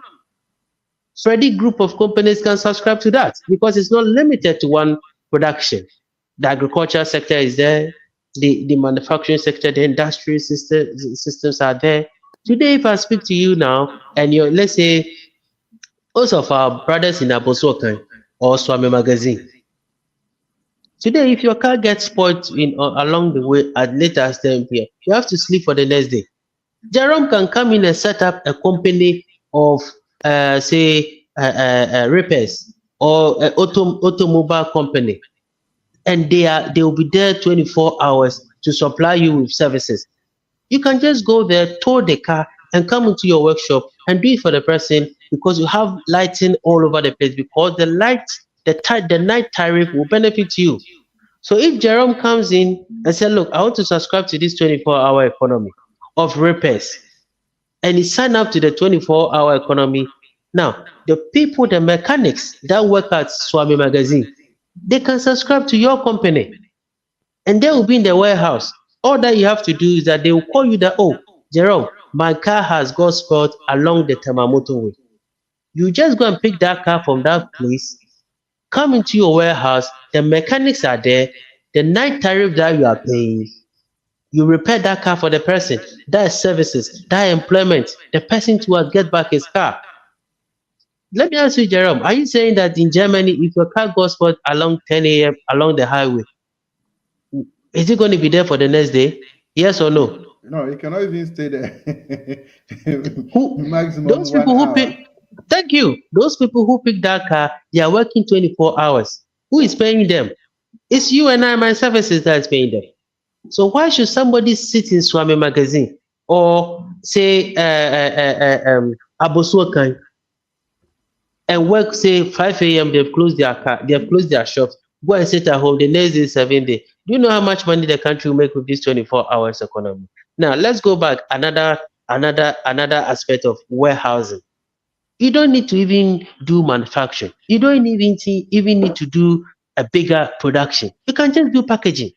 Freddy group of companies can subscribe to that because it's not limited to one production. The agricultural sector is there, the manufacturing sector, the industry systems are there. Today, if I speak to you now, and you're, let's say, most of our brothers in Abosokan or Swami Magazine. Today, if your car gets spoiled along the way at later 10 p.m., you have to sleep for the next day. Jerome can come in and set up a company of, say, repairs or an automobile company, and they will be there 24 hours to supply you with services. You can just go there, tow the car, and come into your workshop and do it for the person because you have lighting all over the place. Because the night tariff will benefit you. So if Jerome comes in and says, look, I want to subscribe to this 24-hour economy of repairs, and he sign up to the 24-hour economy, now the people, the mechanics that work at Swami Magazine, they can subscribe to your company and they will be in the warehouse. All that you have to do is that they will call you that, oh, Jerome, my car has got spoiled along the Tamamoto way. You just go and pick that car from that place, come into your warehouse, the mechanics are there, the night tariff that you are paying, you repair that car for the person, that is services, that employment, the person to get back his car. Let me ask you, Jerome, are you saying that in Germany, if your car goes spoiled along 10 a.m. along the highway, is it going to be there for the next day? Yes or no? No, it cannot even stay there. Maximum those people 1 who hour. pick, thank you. Those people who pick that car, they are working 24 hours. Who is paying them? It's you and I, my services, that is paying them. So why should somebody sit in Swami Magazine or say Abosuokan and work, say 5 a.m. they've closed their car, they've closed their shops, go and sit at home the next day, 7 days. Do you know how much money the country will make with this 24 hours economy? Now let's go back another aspect of warehousing. You don't need to even do manufacturing. You don't even need to do a bigger production. You can just do packaging.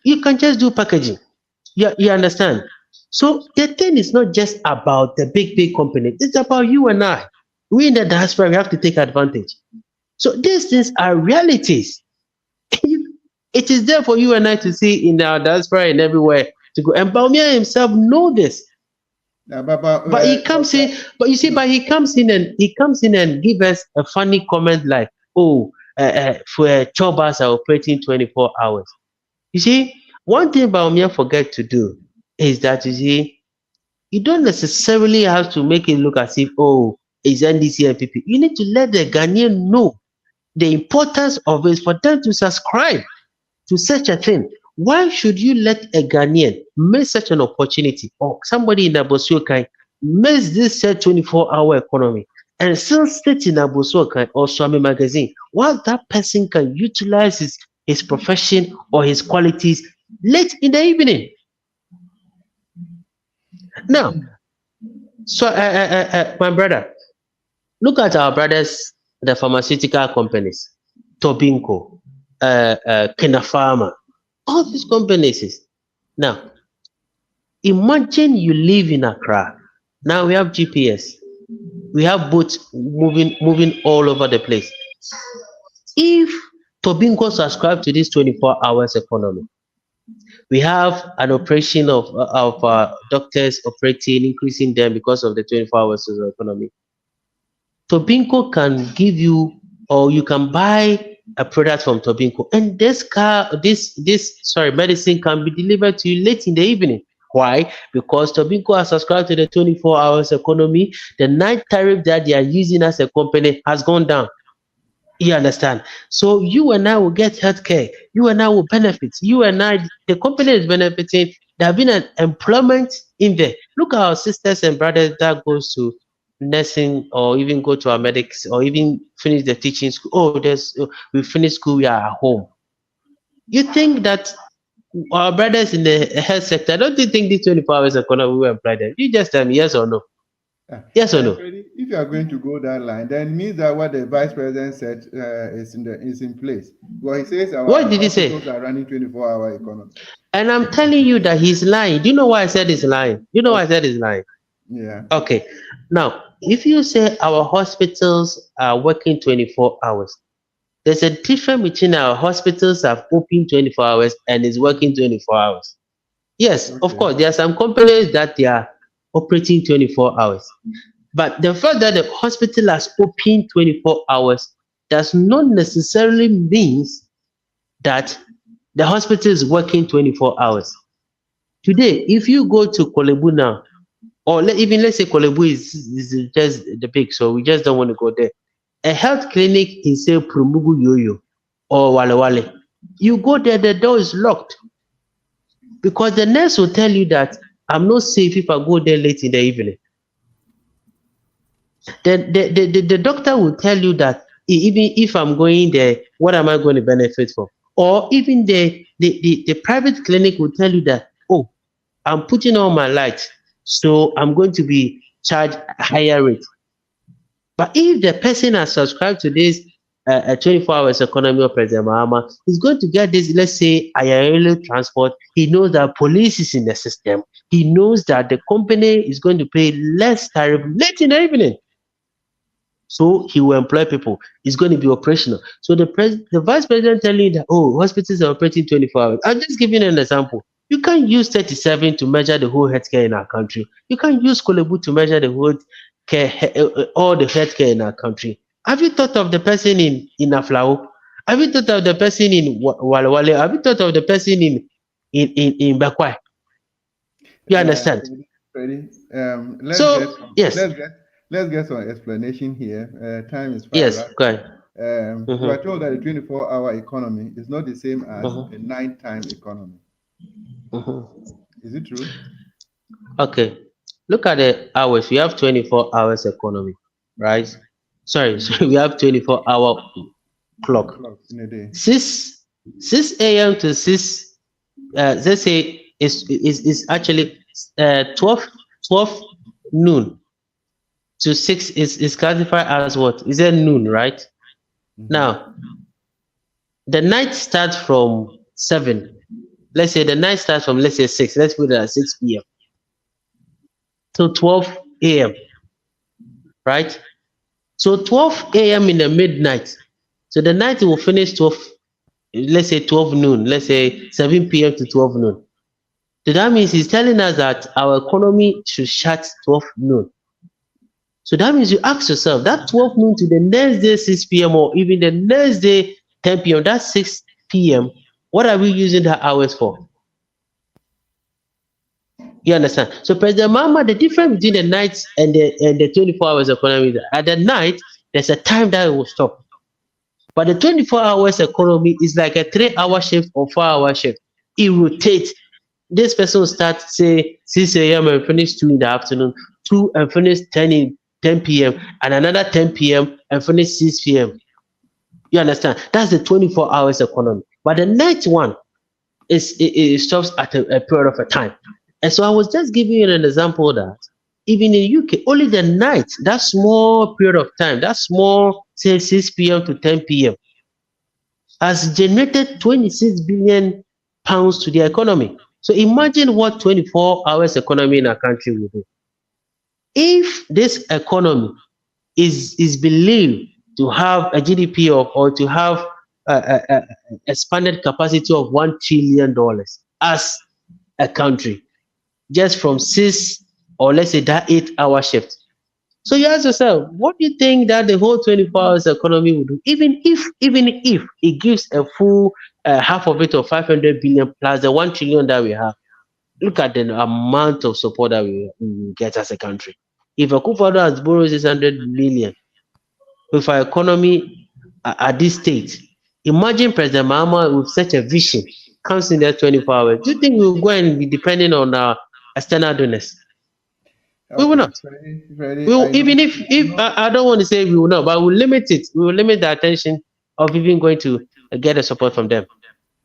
You can just do packaging. You understand? So the thing is not just about the big company. It's about you and I. We in the diaspora, we have to take advantage. So these things are realities. It is there for you and I to see in our diaspora and everywhere to go. And Baumia himself know this. But he comes in, but you see, but he comes in and give us a funny comment like, oh, for Chobas are operating 24 hours. You see, one thing Baumia forget to do is that, you see, you don't necessarily have to make it look as if, oh, it's NDC and PP. You need to let the Ghanaian know the importance of it for them to subscribe to such a thing. Why should you let a Ghanaian miss such an opportunity, or somebody in Abosuokai miss this 24-hour economy and still sit in Abosuokai or Swami magazine, while that person can utilize his profession or his qualities late in the evening? Now, so my brother, look at our brothers, the pharmaceutical companies, Tobinco, Kenapharma, all these companies. Now, imagine you live in Accra. Now we have GPS. We have boats moving all over the place. If Tobinco subscribe to this 24 hours economy, we have an operation of doctors operating, increasing them because of the 24 hours of economy. Tobinco can give you, or you can buy a product from Tobinco, and this medicine can be delivered to you late in the evening. Why? Because Tobinco has subscribed to the 24 hours economy. The night tariff that they are using as a company has gone down. You understand? So you and I will get healthcare. You and I will benefit. You and I, the company is benefiting. There have been an employment in there. Look at our sisters and brothers that goes to nursing, or even go to our medics, or even finish the teaching school. Oh, we finished school, we are at home. You think that our brothers in the health sector, I don't think this 24 hours economy will employ them? You just tell me yes or no. Yes or no? If you are going to go that line, then it means that what the vice president said is in place. Well, he says what did he say? Are running 24-hour economy. And I'm telling you that he's lying. Do you know why I said he's lying? Do you know why I said he's lying? Yeah. Okay. Now, if you say our hospitals are working 24 hours, there's a difference between our hospitals have open 24 hours and is working 24 hours. Yes, okay. Of course, there are some companies that they are operating 24 hours. But the fact that the hospital has open 24 hours does not necessarily mean that the hospital is working 24 hours. Today, if you go to Kolebu now, or let's say Kolebu is just the big, so we just don't want to go there. A health clinic in, say, Prumugu Yoyo or Wale Wale, you go there, the door is locked. Because the nurse will tell you that I'm not safe if I go there late in the evening. The doctor will tell you that even if I'm going there, what am I going to benefit from? Or even the private clinic will tell you that, oh, I'm putting on my lights, so I'm going to be charged a higher rate. But if the person has subscribed to this 24 hours economy of President Mahama, he's going to get this, let's say, aerial transport. He knows that police is in the system. He knows that the company is going to pay less tariff late in the evening. So he will employ people. It's going to be operational. So the vice president telling you that, oh, hospitals are operating 24 hours. I'm just giving an example. You can't use 37 to measure the whole healthcare in our country. You can't use Kolebu to measure the whole all the healthcare in our country. Have you thought of the person in Aflao? Have you thought of the person in Wale Wale? Have you thought of the person in Bakwai? You understand? Ready? Let's get some explanation here. Time is far. Yes, go ahead. We are told that the 24-hour economy is not the same as the nighttime economy. Is it true? Okay. Look at the hours. We have 24 hours economy, right? Sorry, we have 24-hour clock. In a day. 6 a.m. to 6. Let's say is actually 12 noon to 6 is classified as what? Is it noon, right? Now, the night starts from 7. Let's say the night starts from, let's say, 6. Let's put it at 6 p.m. till 12 a.m. right? So 12 a.m. in the midnight. So the night will finish 12, let's say 12 noon, let's say 7 p.m. to 12 noon. So that means he's telling us that our economy should shut 12 noon. So that means you ask yourself, that 12 noon to the next day 6 p.m. or even the next day 10 p.m., that's 6 p.m. What are we using that hours for? You understand? So President Mahama, the difference between the night and the 24 hours economy is that at the night, there's a time that it will stop. But the 24 hours economy is like a 3-hour shift or 4-hour shift. It rotates. This person will start, say, 6 a.m. and finish 2 in the afternoon, 2 and finish 10 p.m., and another 10 p.m. and finish 6 p.m. You understand? That's the 24 hours economy. But the night one it stops at a period of a time. And so I was just giving you an example that even in UK, only the night, that small period of time, that small, say 6 p.m. to 10 p.m., has generated 26 billion pounds to the economy. So imagine what 24 hours economy in a country will do. If this economy is believed to have a GDP of, or to have a expanded capacity of $1 trillion as a country, just from 6 or let's say that 8-hour shift. So you ask yourself, what do you think that the whole 24 hours economy will do? Even if it gives a full half of it, or 500 billion plus the 1 trillion that we have, look at the amount of support that we get as a country. If Akufo-Addo has borrowed 600 million with our economy at this state, imagine President Mahama with such a vision comes in there 24 hours. Do you think we will go and be depending on our external donors? We will not. Freddie, We will, even if I don't want to say we will not, but we'll limit it. We will limit the attention of even going to get the support from them.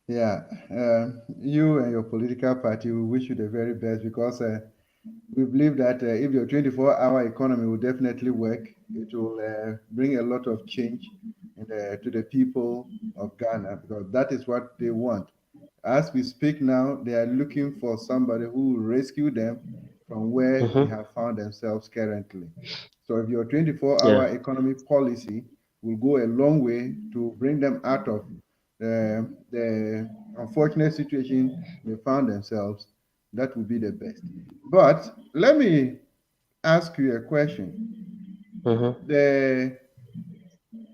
Yeah, you and your political party, we wish you the very best, because we believe that if your 24-hour economy will definitely work, it will bring a lot of change to the people of Ghana, because that is what they want. As we speak now, they are looking for somebody who will rescue them from where they have found themselves currently. So if your 24-hour economy policy will go a long way to bring them out of the unfortunate situation they found themselves, that would be the best. But let me ask you a question.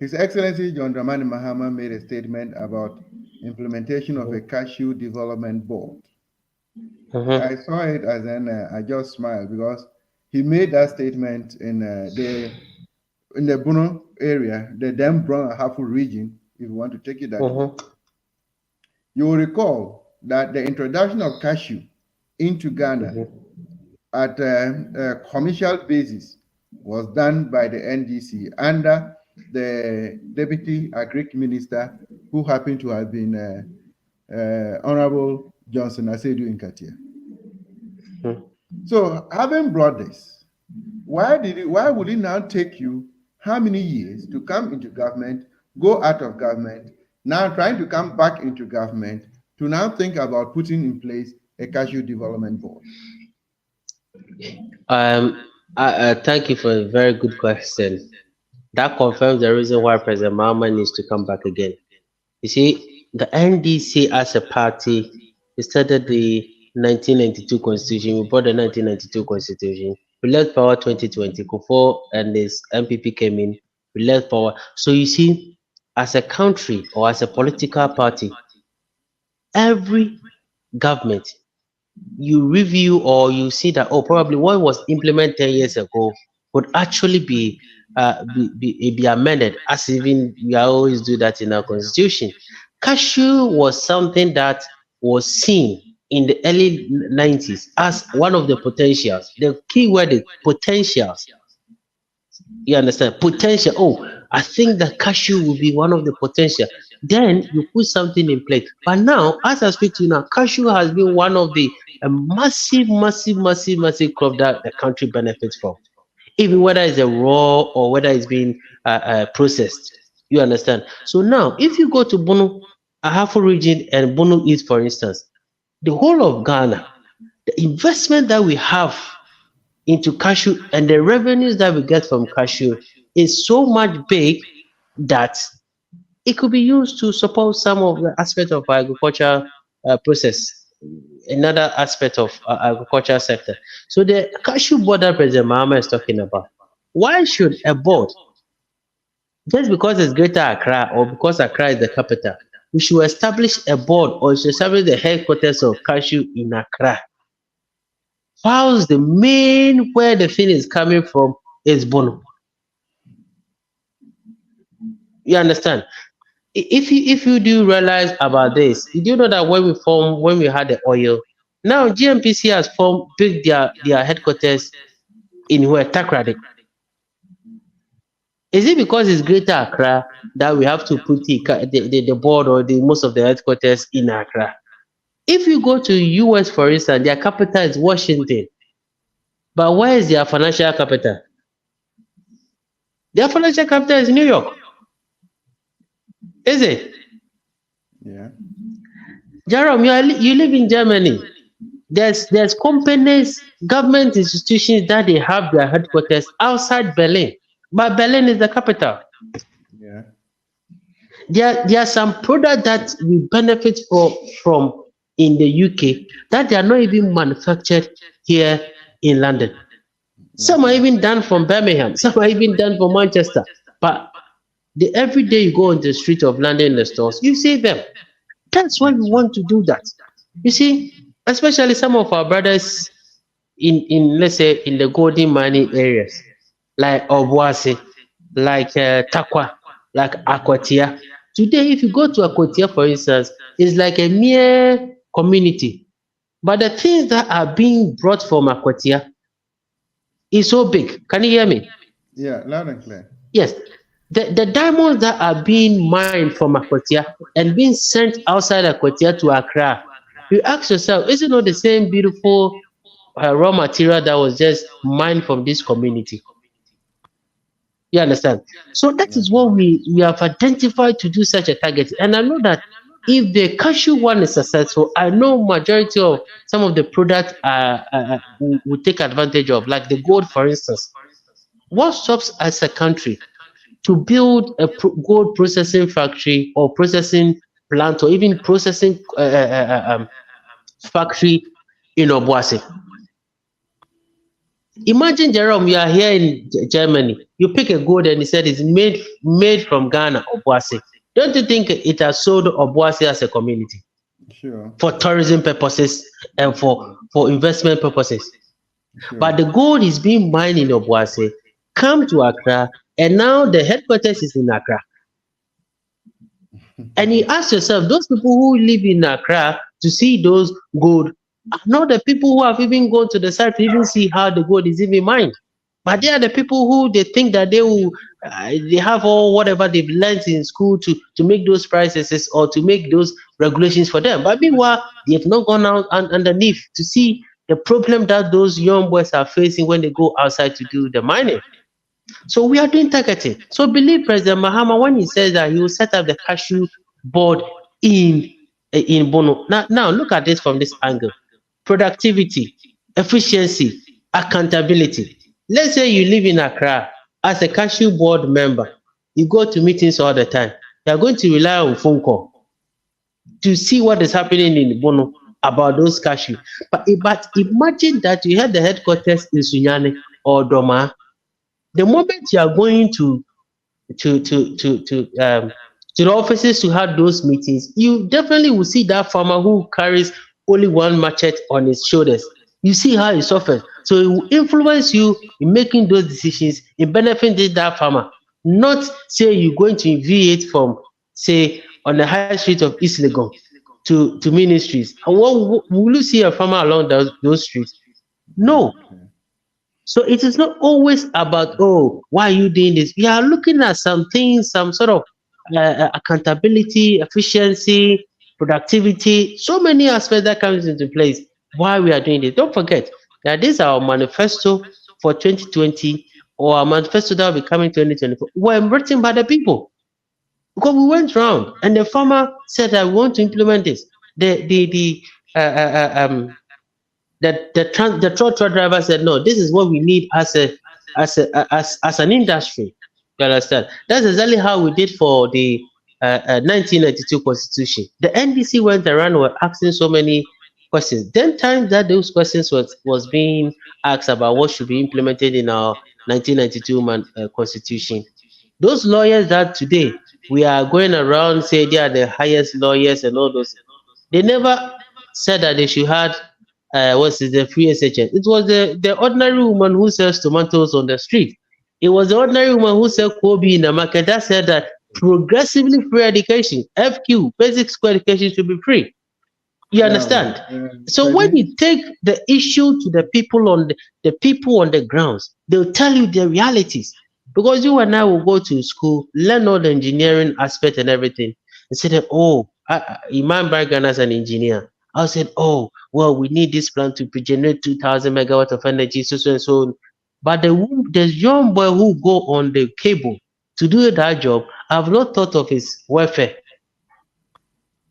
His Excellency John Dramani Mahama made a statement about implementation of a cashew development board. I saw it as I just smiled, because he made that statement in the Bono area, the then Brown and Hafu region, if you want to take it that way. You will recall that the introduction of cashew into Ghana at a commercial basis was done by the NDC under the Deputy Agric Minister, who happened to have been Honorable Johnson Asedu Nkatia. So, having brought this, why would it now take you how many years to come into government, go out of government, now trying to come back into government, to now think about putting in place a cashew development board? Thank you for a very good question. That confirms the reason why President Mahama needs to come back again. You see, the NDC as a party, we started the 1992 Constitution. We brought the 1992 Constitution. We left power 2020. Kufo and this MPP came in. We left power. So you see, as a country or as a political party, every government, you review or you see that, oh, probably what was implemented 10 years ago would actually be amended, as even we always do that in our constitution. Cashew was something that was seen in the early 90s as one of the potentials. The key word is potentials. You understand? Potential. Oh, I think that cashew will be one of the potential. Then you put something in place. But now, as I speak to you now, cashew has been one of the massive crop that the country benefits from. Even whether it's a raw or whether it's being processed. You understand? So now, if you go to Bono, Ahafo region and Bono East, for instance, the whole of Ghana, the investment that we have into cashew and the revenues that we get from cashew is so much big that it could be used to support some of the aspects of agriculture process, another aspect of agriculture sector. So the cashew board that President Mahama is talking about, why should a board, just because it's Greater Accra or because Accra is the capital, we should establish a board or we should establish the headquarters of cashew in Accra? Whilst the main where the thing is coming from is Bono. You understand? If you do realize about this, you do know that when we had the oil, now GMPC has built their headquarters in where Takrady. Is it because it's Greater Accra that we have to put the board or the most of the headquarters in Accra? If you go to US, for instance, their capital is Washington, but where is their financial capital? Their financial capital is New York. Is it? Yeah. Jerome, you live in Germany. There's companies, government institutions that they have their headquarters outside Berlin, but Berlin is the capital. Yeah. There are some products that we benefit from in the UK that they are not even manufactured here in London. Some are even done from Birmingham. Some are even done from Manchester. But every day you go on the street of London in the stores, you see them. That's why we want to do that. You see, especially some of our brothers in let's say in the golden mining areas, like Obuasi, like Takwa, like Akwatia. Today, if you go to Akwatia, for instance, it's like a mere community. But the things that are being brought from Akwatia is so big. Can you hear me? Yeah, loud and clear. Yes. The diamonds that are being mined from Akwatia and being sent outside Akwatia to Accra, you ask yourself, is it not the same beautiful raw material that was just mined from this community? You understand? So that is what we have identified to do such a target. And I know that if the cashew one is successful, I know majority of some of the products will take advantage of, like the gold, for instance. What stops us as a country to build a gold processing factory or processing plant or even processing factory in Obuasi? Imagine, Jerome, you are here in Germany. You pick a gold and he said it's made from Ghana, Obuasi. Don't you think it has sold Obuasi as a community? Sure. For tourism purposes and for investment purposes. Sure. But the gold is being mined in Obuasi, come to Accra, and now the headquarters is in Accra. And you ask yourself, those people who live in Accra to see those gold are not the people who have even gone to the site to even see how the gold is even mined. But they are the people who they think that they have all whatever they've learned in school to make those prices or to make those regulations for them. But meanwhile, they have not gone out underneath to see the problem that those young boys are facing when they go outside to do the mining. So we are doing targeting. So believe President Mahama when he says that he will set up the cashew board in Bono. Now look at this from this angle. Productivity, efficiency, accountability. Let's say you live in Accra as a cashew board member. You go to meetings all the time. You are going to rely on phone call to see what is happening in Bono about those cashew. But imagine that you have the headquarters in Sunyani or Doma. The moment you are going to the offices to have those meetings, you definitely will see that farmer who carries only one machete on his shoulders. You see how he suffers. So it will influence you in making those decisions in benefiting that farmer. Not say you're going to envy it from, say, on the high street of East Legon to ministries. And what will you see a farmer along those streets? No. So it is not always about, oh, why are you doing this? We are looking at some things, some sort of accountability, efficiency, productivity, so many aspects that comes into place why we are doing this. Don't forget that this is our manifesto for 2020 or our manifesto that will be coming 2024. Were written by the people. Because we went round and the farmer said that we want to implement this. The truck driver said, no, this is what we need as an industry. You understand? That's exactly how we did for the 1992 Constitution. The NDC went around were asking so many questions. Then times that those questions was being asked about what should be implemented in our 1992 Constitution. Those lawyers that today we are going around say they are the highest lawyers and all those, they never said that they should have what's it, the free SHS. It was the ordinary woman who sells tomatoes on the street. It was the ordinary woman who sells Kobe in the market that said that progressively free education, FQ, basic school education should be free. You Yeah, understand? So when Freddie. you take the issue to the people on the grounds, they'll tell you the realities. Because you and I will go to school, learn all the engineering aspect and everything, and say that, oh, Imam Bargan as an engineer, I said, oh, well, we need this plant to generate 2,000 megawatts of energy, so and so on. But the young boy who go on the cable to do that job, I've not thought of his welfare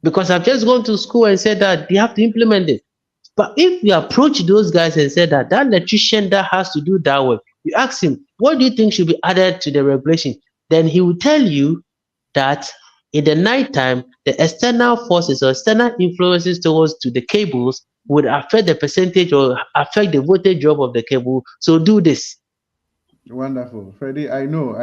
because I've just gone to school and said that they have to implement it. But if you approach those guys and say that that electrician that has to do that work, you ask him, what do you think should be added to the regulation? Then he will tell you that in the night time, the external forces or external influences towards to the cables would affect the percentage or affect the voltage drop of the cable. So do this. Wonderful, Freddie. I know.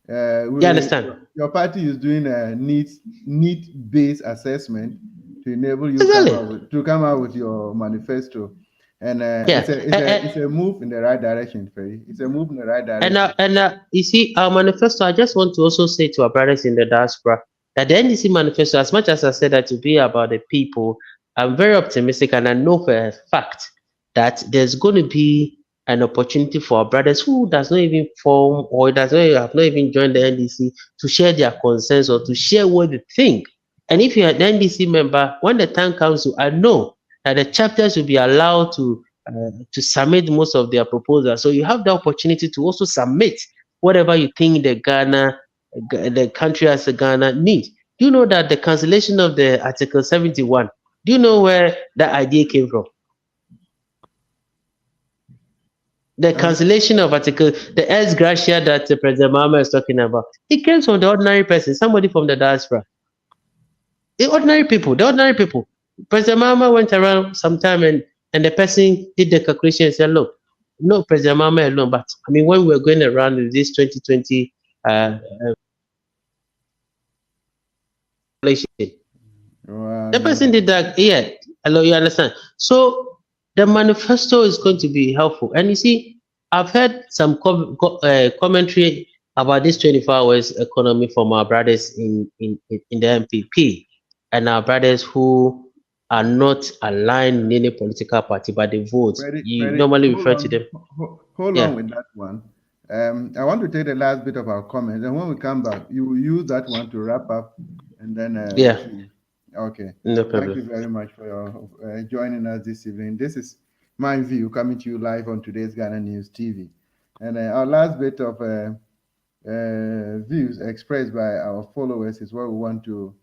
You understand? Your party is doing a need-based assessment to enable you Exactly. come out with your manifesto, and Yeah. it's a move in the right direction, Freddie. It's a move in the right direction. You see, our manifesto, I just want to also say to our brothers in the diaspora that the NDC manifesto, as much as I said that to be about the people, I'm very optimistic and I know for a fact that there's going to be an opportunity for our brothers who does not even form or have not even joined the NDC to share their concerns or to share what they think. And if you're an NDC member, when the time comes to, I know that the chapters will be allowed to submit most of their proposals. So you have the opportunity to also submit whatever you think the country as a Ghana needs. Do you know that the cancellation of the Article 71, do you know where that idea came from? The cancellation of Article, the ex gratia that President Mahama is talking about, it came from the ordinary person, somebody from the diaspora. The ordinary people. President Mahama went around sometime and the person did the calculation and said, look, no President Mahama alone, but I mean, when we were going around with this 2020 the person did that. Yeah, hello, you understand? So the manifesto is going to be helpful. And you see, I've heard some commentary about this 24 hours economy from our brothers in the MPP and our brothers who are not aligned in any political party, but they vote. You normally refer to them. Hold on with that one. I want to take the last bit of our comments, and when we come back, you will use that one to wrap up, and then okay. No problem. Thank you very much for your joining us this evening. This is MyView coming to you live on today's Ghana News TV, and our last bit of views expressed by our followers is what we want to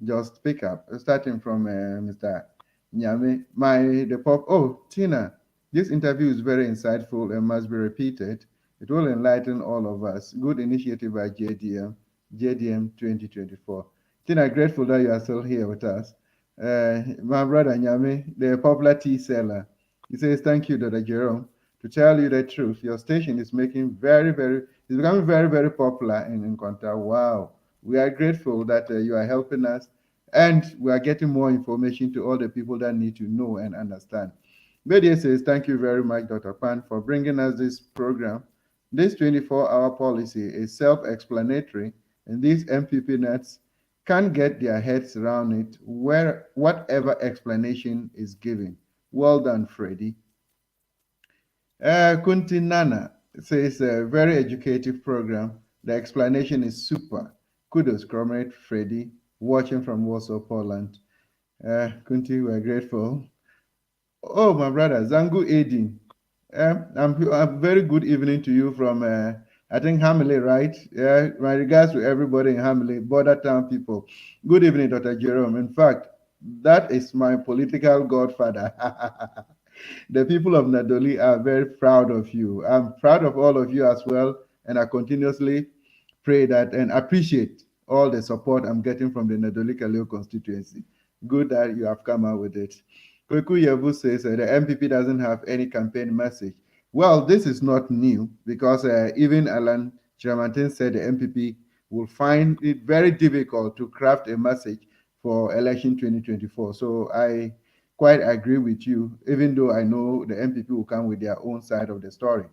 just pick up, starting from Mr. Nyame. Tina, this interview is very insightful and must be repeated. It will enlighten all of us. Good initiative by JDM 2024. Tina, grateful that you are still here with us. My brother Nyame, the popular tea seller, he says, thank you, Dr. Jerome. To tell you the truth, your station is becoming very, very popular in Nkwanta. Wow. We are grateful that you are helping us, and we are getting more information to all the people that need to know and understand. Media says, thank you very much, Dr. Pan, for bringing us this program. This 24-hour policy is self-explanatory, and these MPP nuts can't get their heads around it, whatever explanation is given. Well done, Freddie. Kunti Nana says, a very educative program. The explanation is super. Kudos, Comrade Freddie, watching from Warsaw, Poland. Kunti, we're grateful. Oh, my brother, Zangu Edin. A very good evening to you from, I think, Hamile, right? My regards to everybody in Hamile, border town people. Good evening, Dr. Jerome. In fact, that is my political godfather. The people of Nadoli are very proud of you. I'm proud of all of you as well. and I continuously pray that and appreciate all the support I'm getting from the Nadoli Kaleo constituency. Good that you have come out with it. Kweku Yevu says the MPP doesn't have any campaign message. Well, this is not new because even Alan Chiramantin said the MPP will find it very difficult to craft a message for election 2024. So I quite agree with you, even though I know the MPP will come with their own side of the story.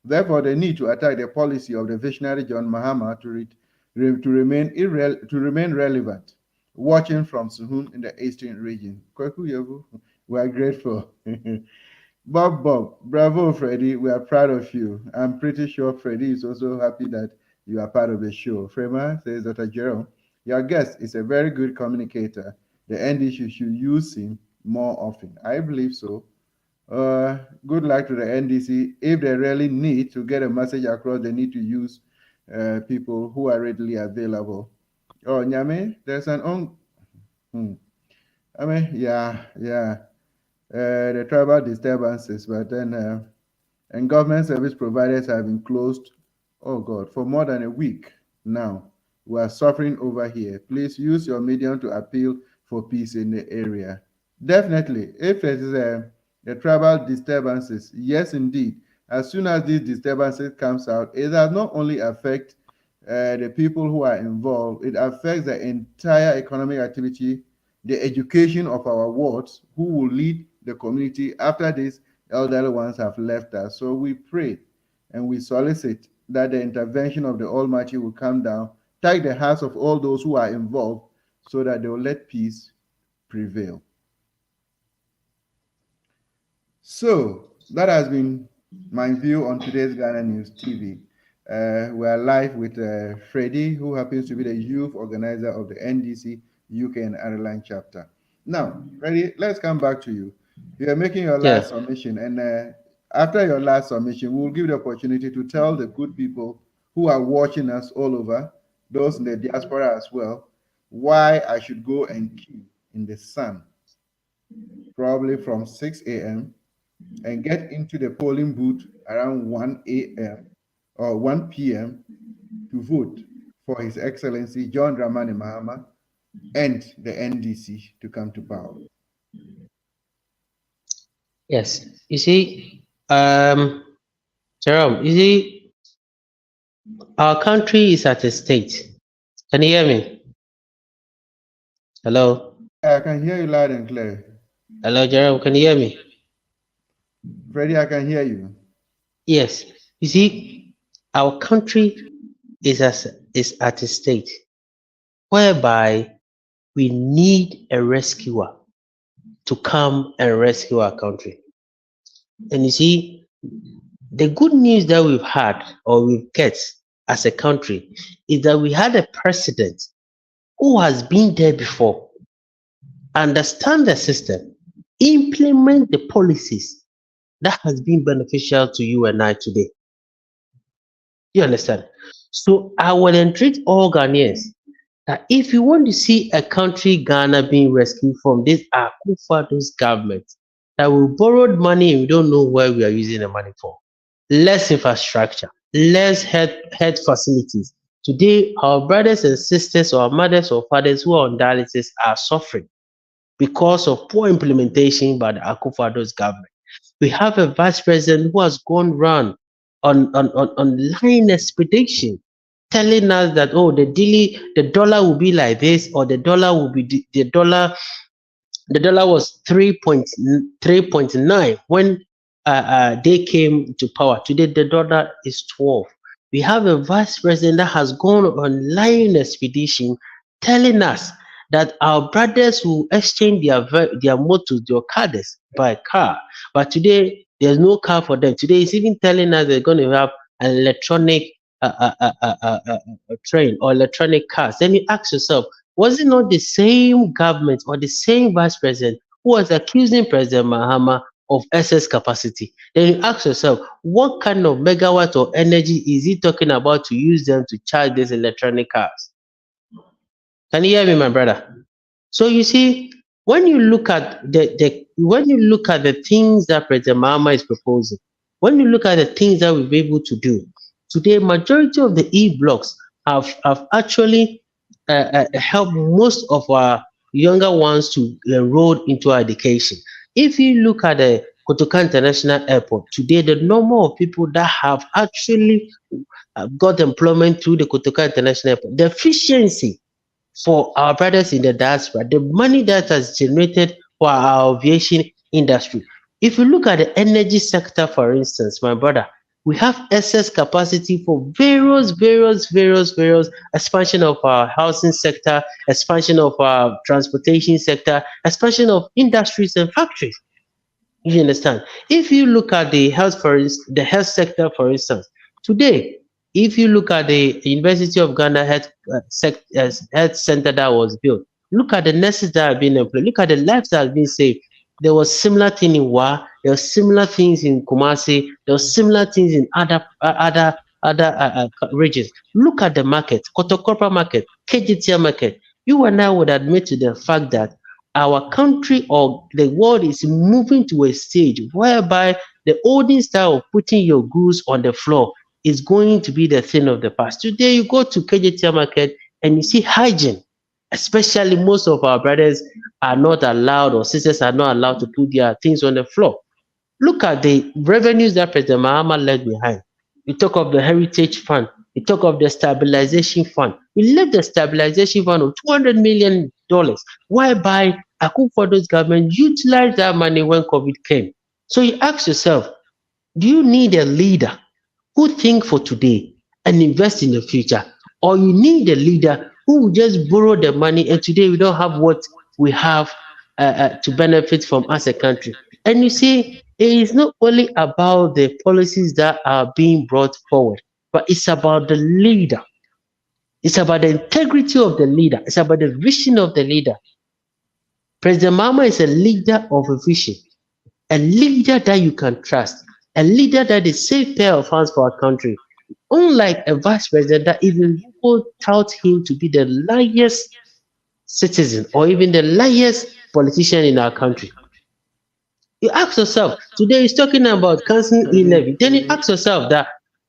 Therefore, they need to attack the policy of the visionary John Mahama to remain relevant, watching from Suhum in the eastern region. Kweku Yevu, we are grateful. Bob, bravo, Freddie. We are proud of you. I'm pretty sure Freddie is also happy that you are part of the show. Frema says, Dr. Jerome, your guest is a very good communicator. The NDC should use him more often. I believe so. Good luck to the NDC. If they really need to get a message across, they need to use people who are readily available. Oh, Nyame, there's an the tribal disturbances, but then and government service providers have been closed, oh God, for more than a week now. We are suffering over here. Please use your medium to appeal for peace in the area. Definitely, if it is the tribal disturbances, yes, indeed. As soon as these disturbances comes out, it does not only affect the people who are involved, it affects the entire economic activity, the education of our wards, who will lead the community after these elderly ones have left us. So we pray and we solicit that the intervention of the Almighty will come down, take the hearts of all those who are involved, so that they will let peace prevail. So that has been my view on today's Ghana News TV. We are live with Freddie, who happens to be the youth organizer of the NDC UK and Ireland chapter. Now, Freddie, let's come back to you. You are making your last submission, and after your last submission, we'll give the opportunity to tell the good people who are watching us all over, those in the diaspora as well, why I should go and queue in the sun, probably from 6 a.m. and get into the polling booth around 1 a.m. or 1 p.m. to vote for His Excellency John Dramani Mahama and the NDC to come to power. Yes, you see, Jerome, you see, our country is at a state. Can you hear me? Hello? I can hear you loud and clear. Hello, Jerome, can you hear me? Freddie, I can hear you. Yes, you see, our country is at a state whereby we need a rescuer to come and rescue our country. And you see, the good news that we've had or we've get as a country is that we had a president who has been there before, understand the system, implement the policies that has been beneficial to you and I today. You understand? So I will entreat all Ghanaians that if you want to see a country, Ghana, being rescued from this Akufo-Addo's government that we borrowed money and we don't know where we are using the money for, less infrastructure, less health facilities. Today, our brothers and sisters, or our mothers or fathers who are on dialysis are suffering because of poor implementation by the Akufo-Addo's government. We have a vice president who has gone round on lying expedition, telling us that, oh, the dollar will be like this, or the dollar was 3.9 when they came to power. Today the dollar is 12. We have a vice president that has gone on lying expedition, telling us that our brothers will exchange their motors, their cars by car. But today there's no car for them. Today it's even telling us they're going to have an electronic train or electronic cars. Then you ask yourself, was it not the same government or the same vice president who was accusing President Mahama of excess capacity? Then you ask yourself, what kind of megawatt of energy is he talking about to use them to charge these electronic cars? Can you hear me, my brother? So you see, when you look at the things that President Mahama is proposing, when you look at the things that we'll be able to do, today majority of the e-blocks have actually helped most of our younger ones to enroll into education. If you look at the Kotoka International Airport today, the number of people that have actually got employment through the Kotoka International Airport, the efficiency for our brothers in the diaspora, the money that has generated for our aviation industry. If you look at the energy sector, for instance, my brother, we have excess capacity for various expansion of our housing sector, expansion of our transportation sector, expansion of industries and factories. You understand? If you look at the the health sector, for instance, today, if you look at the University of Ghana health center that was built, look at the nurses that have been employed, look at the lives that have been saved. There was similar thing in Wa, there were similar things in Kumasi, there were similar things in other regions. Look at the market, Kotokopra market, KGTL market. You and I would admit to the fact that our country or the world is moving to a stage whereby the olden style of putting your goods on the floor is going to be the thing of the past. Today, you go to KJT market and you see hygiene, especially most of our brothers are not allowed or sisters are not allowed to put their things on the floor. Look at the revenues that President Mahama left behind. You talk of the Heritage Fund, you talk of the Stabilization Fund. We left the Stabilization Fund of $200 million, whereby Akufo-Addo's government utilized that money when COVID came. So you ask yourself, do you need a leader who think for today and invest in the future? Or you need a leader who will just borrow the money and today we don't have what we have to benefit from as a country? And you see, it is not only about the policies that are being brought forward, but it's about the leader. It's about the integrity of the leader. It's about the vision of the leader. President Mahama is a leader of a vision, a leader that you can trust, a leader that is safe pair of hands for our country. Unlike a vice president that even people tout him to be the liest citizen or even the liest politician in our country. You ask yourself, today he's talking about canceling e-levy. Then you ask yourself that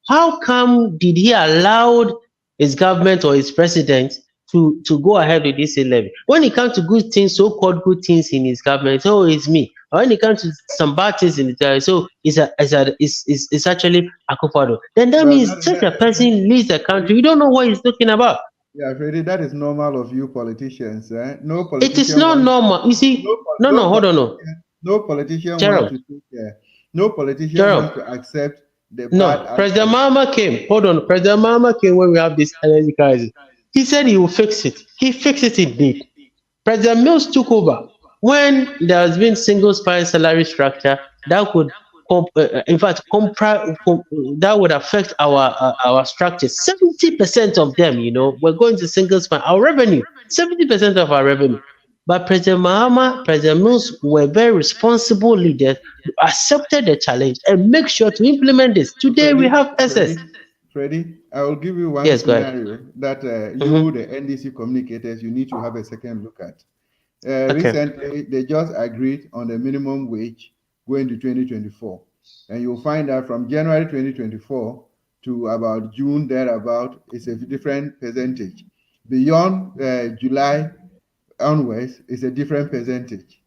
how come did he allow his government or his president to go ahead with this e-levy? When it comes to good things, so-called good things in his government, oh, it's me. Or when it comes to some bad things in the so it's actually Akufo-Addo. Then that means such a person leads the country. You don't know what he's talking about. Yeah, Freddie, that is normal of you politicians. No politician. It is not normal. You see, hold on. No politician wants to take care. No politician wants to accept the bad. President Mahama came. Hold on. President Mahama came when we have this energy crisis. He said he will fix it. He fixed it indeed. President Mills took over when there has been single spine salary structure that could, in fact, that would affect our structure. 70% of them, we're going to single spine. Our revenue, 70% of our revenue. But President Mahama, President Mills were very responsible leaders who accepted the challenge and make sure to implement this. Today we have access. Freddie, I will give you one scenario that you, the NDC communicators, you need to have a second look at. Recently, they just agreed on the minimum wage going to 2024. And you'll find that from January 2024 to about June, thereabout, it's a different percentage. Beyond July onwards, it's a different percentage.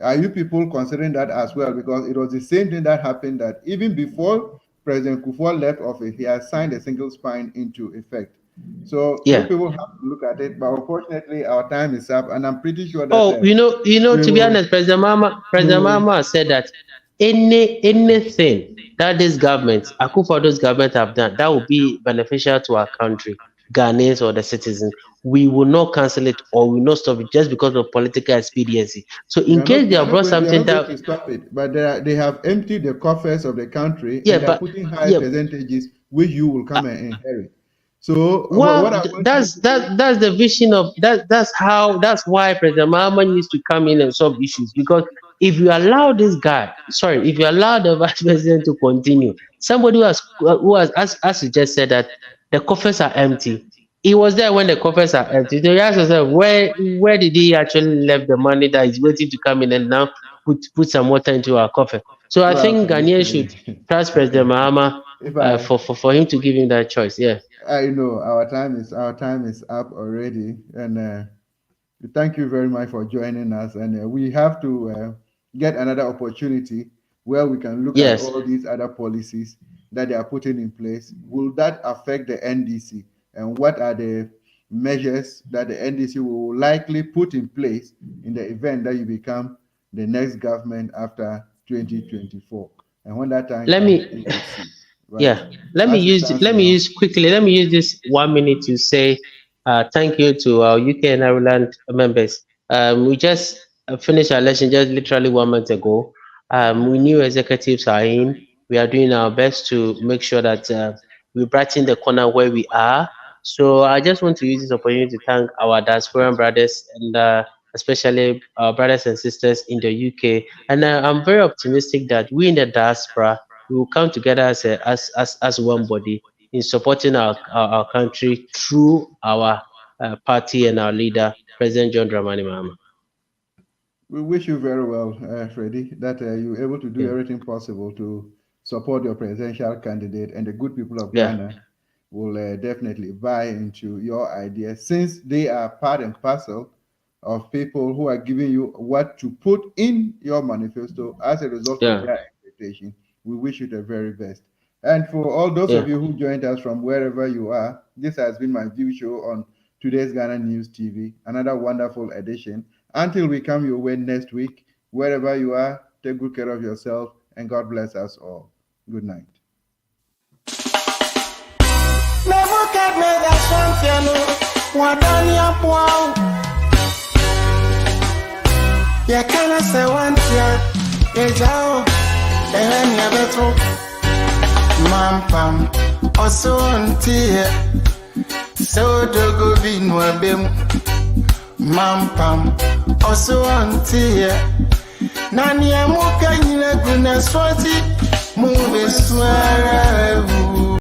Are you people considering that as well? Because it was the same thing that happened that even before President Kufuor left office, he has signed a single spine into effect. So people have to look at it, but unfortunately our time is up, and I'm pretty sure that to be honest, President Mahama said that anything that this government, Akufo-Addo's government, have done that will be beneficial to our country, Ghanaians or the citizens, we will not cancel it or we will not stop it just because of political expediency. So in case they have brought something that to stop it, but they have emptied the coffers of the country and they're putting high percentages which you will come and inherit. So that's the vision of that's why President Mahama needs to come in and solve issues, because if you allow this guy, if you allow the vice president to continue, somebody who has as you just said that the coffers are empty. He was there when the coffers are empty. So you ask yourself, where did he actually left the money that is waiting to come in and now put some water into our coffer? So I think Ghanaians should trust President Mahama for him to give him that choice. Yeah. I know our time is up already, and thank you very much for joining us. And we have to get another opportunity where we can look at all these other policies that they are putting in place. Will that affect the NDC? And what are the measures that the NDC will likely put in place in the event that you become the next government after 2024? And when that time comes, we will see. Right? Yeah, let me use this 1 minute to say thank you to our UK and Ireland members. We just finished our election just literally 1 month ago. We new executives are in. We are doing our best to make sure that we brighten the corner where we are. So I just want to use this opportunity to thank our diasporan brothers and especially our brothers and sisters in the UK. And I'm very optimistic that we in the diaspora we will come together as one body in supporting our country through our party and our leader, President John Dramani Mahama. We wish you very well, Freddie, that you're able to do everything possible to support your presidential candidate, and the good people of Ghana will definitely buy into your ideas, since they are part and parcel of people who are giving you what to put in your manifesto as a result of their expectation. We wish you the very best. And for all those of you who joined us from wherever you are, this has been my view show on Today's Ghana News TV, another wonderful edition. Until we come your way next week, wherever you are, take good care of yourself, and God bless us all. Good night. Mampam also untie so dogo binwa bem mampam also untie nani amuka nyina guna swati